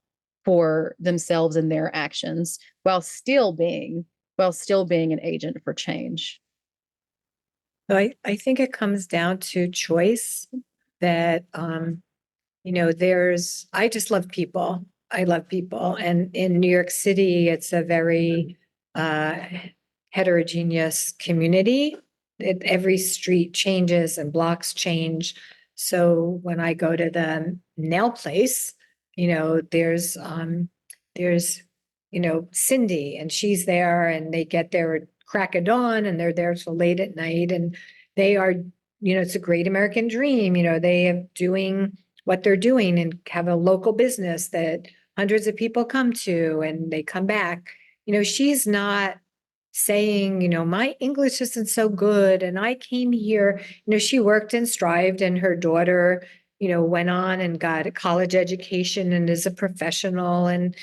for themselves and their actions while still being an agent for change? So I think it comes down to choice that, I just love people. I love people. And in New York City, it's a very heterogeneous community. Every street changes and blocks change. So when I go to the nail place, there's Cindy, and she's there, and they get there at crack of dawn, and they're there till late at night, and they are, it's a great American dream. They are doing what they're doing and have a local business that hundreds of people come to, and they come back. She's not saying, my English isn't so good, and I came here. She worked and strived, and her daughter, went on and got a college education and is a professional. And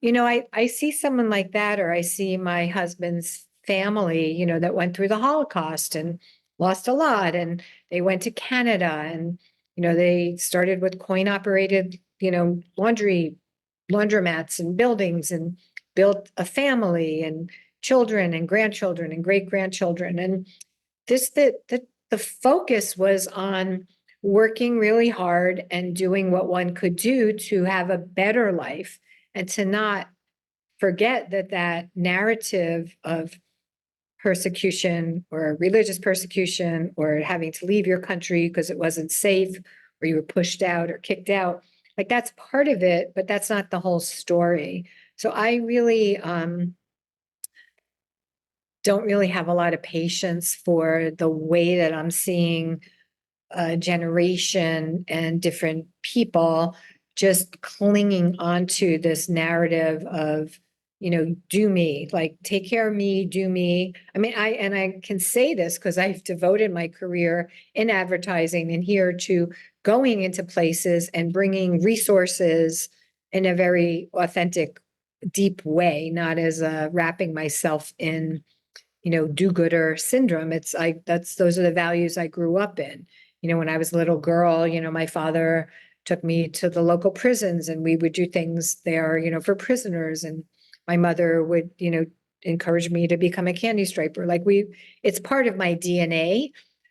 I see someone like that, or I see my husband's family, that went through the Holocaust and lost a lot. And they went to Canada, and, they started with coin operated, laundromats and buildings, and built a family and children and grandchildren and great grandchildren. And the focus was on working really hard and doing what one could do to have a better life, and to not forget that narrative of persecution or religious persecution or having to leave your country because it wasn't safe, or you were pushed out or kicked out. Like, that's part of it, but that's not the whole story. So I really don't really have a lot of patience for the way that I'm seeing a generation and different people just clinging onto this narrative of, do me, like take care of me, do me. I mean, I can say this because I've devoted my career in advertising and here to going into places and bringing resources in a very authentic, deep way, not as wrapping myself in, do-gooder syndrome. Those are the values I grew up in. When I was a little girl, my father took me to the local prisons and we would do things there, for prisoners. And my mother would, encourage me to become a candy striper. It's part of my DNA.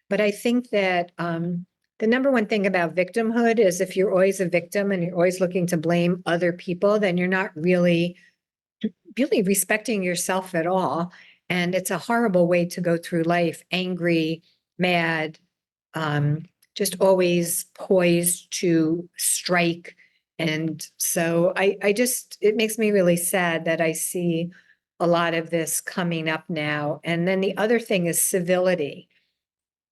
But I think that the number one thing about victimhood is if you're always a victim and you're always looking to blame other people, then you're not really respecting yourself at all. And it's a horrible way to go through life, angry, mad, just always poised to strike. And so it makes me really sad that I see a lot of this coming up now. And then the other thing is civility.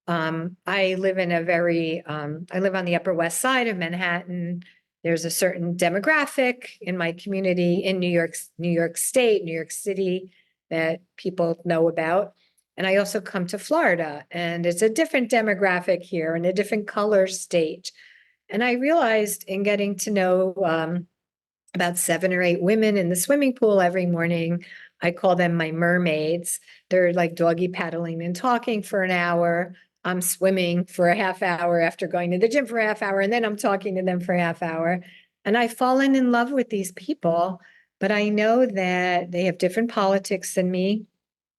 I live on the Upper West Side of Manhattan. There's a certain demographic in my community in New York State, New York City that people know about. And I also come to Florida and it's a different demographic here and a different color state. And I realized in getting to know about 7 or 8 women in the swimming pool every morning, I call them my mermaids. They're like doggy paddling and talking for an hour. I'm swimming for a half hour after going to the gym for a half hour, and then I'm talking to them for a half hour. And I've fallen in love with these people, but I know that they have different politics than me,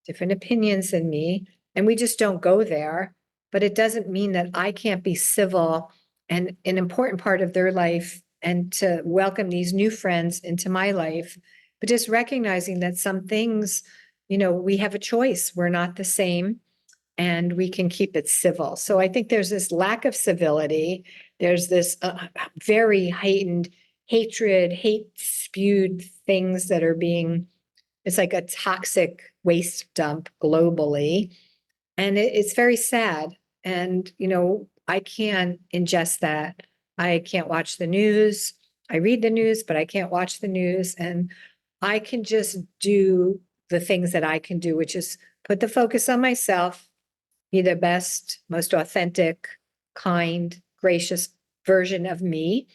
different opinions than me, and we just don't go there. But it doesn't mean that I can't be civil and an important part of their life and to welcome these new friends into my life. But just recognizing that some things, we have a choice. We're not the same and we can keep it civil. So I think there's this lack of civility. There's this very heightened hatred, hate spewed things that are it's like a toxic waste dump globally. And it's very sad. And, I can't ingest that. I can't watch the news. I read the news, but I can't watch the news. And I can just do the things that I can do, which is put the focus on myself, be the best, most authentic, kind, gracious version of me.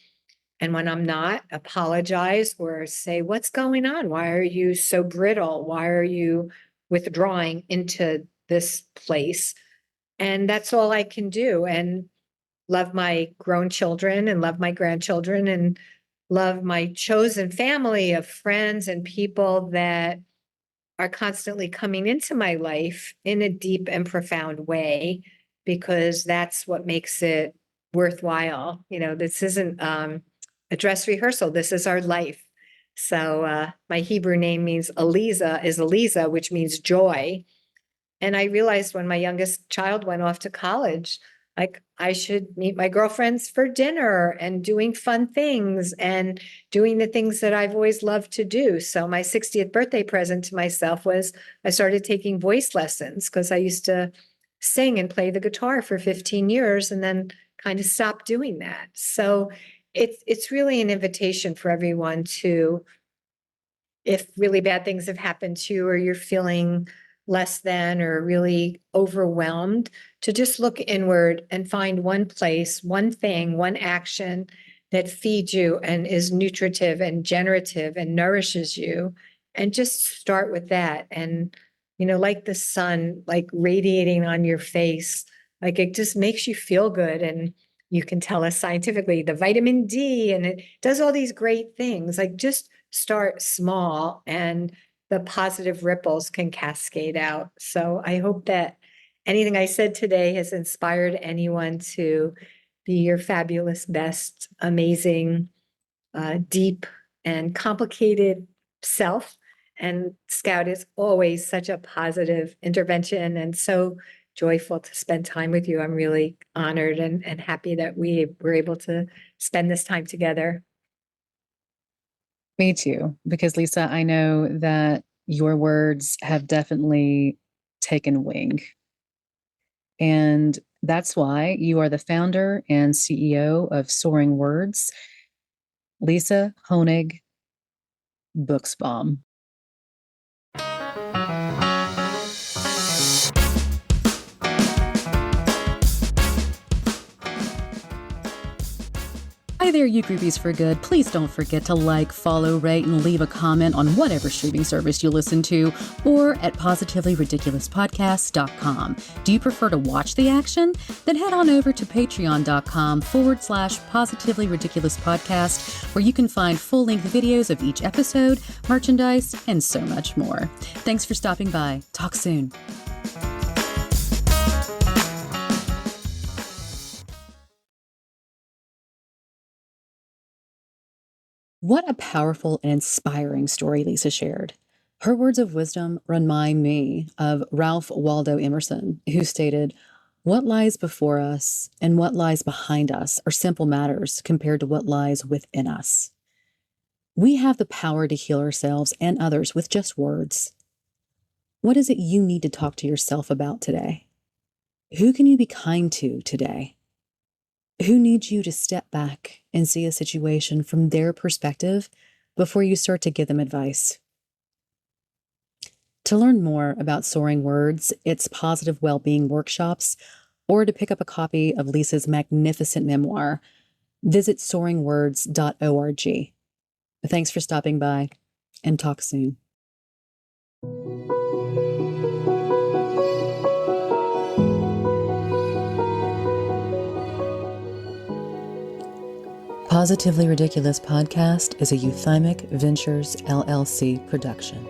And when I'm not, apologize or say, what's going on? Why are you so brittle? Why are you withdrawing into this place? And that's all I can do. And love my grown children and love my grandchildren and love my chosen family of friends and people that are constantly coming into my life in a deep and profound way, because that's what makes it worthwhile. This isn't a dress rehearsal. This is our life. So my Hebrew name means Eliza, which means joy. And I realized when my youngest child went off to college, like I should meet my girlfriends for dinner and doing fun things and doing the things that I've always loved to do. So my 60th birthday present to myself was I started taking voice lessons because I used to sing and play the guitar for 15 years and then kind of stopped doing that. So it's really an invitation for everyone to, if really bad things have happened to you or you're feeling less than or really overwhelmed, to just look inward and find one place, one thing, one action that feeds you and is nutritive and generative and nourishes you. And just start with that. And, like the sun, like radiating on your face, like it just makes you feel good. And you can tell us scientifically the vitamin D and it does all these great things. Like just start small and the positive ripples can cascade out. So I hope that anything I said today has inspired anyone to be your fabulous, best, amazing, deep, and complicated self. And Scout is always such a positive intervention and so joyful to spend time with you. I'm really honored and happy that we were able to spend this time together. Me too, because Lisa, I know that your words have definitely taken wing. And that's why you are the founder and CEO of Soaring Words, Lisa Honig Buksbaum. Hi there, you groupies for good. Please don't forget to like, follow, rate, and leave a comment on whatever streaming service you listen to or at positivelyridiculouspodcast.com. Do you prefer to watch the action? Then head on over to patreon.com/positivelyridiculouspodcast, where you can find full-length videos of each episode, merchandise, and so much more. Thanks for stopping by. Talk soon. What a powerful and inspiring story Lisa shared. Her words of wisdom remind me of Ralph Waldo Emerson, who stated, "What lies before us and what lies behind us are simple matters compared to what lies within us." We have the power to heal ourselves and others with just words. What is it you need to talk to yourself about today? Who can you be kind to today? Who needs you to step back and see a situation from their perspective before you start to give them advice? To learn more about Soaring Words, its positive well-being workshops, or to pick up a copy of Lisa's magnificent memoir, visit soaringwords.org. Thanks for stopping by, and talk soon. Positively Ridiculous Podcast is a Euthymic Ventures LLC production.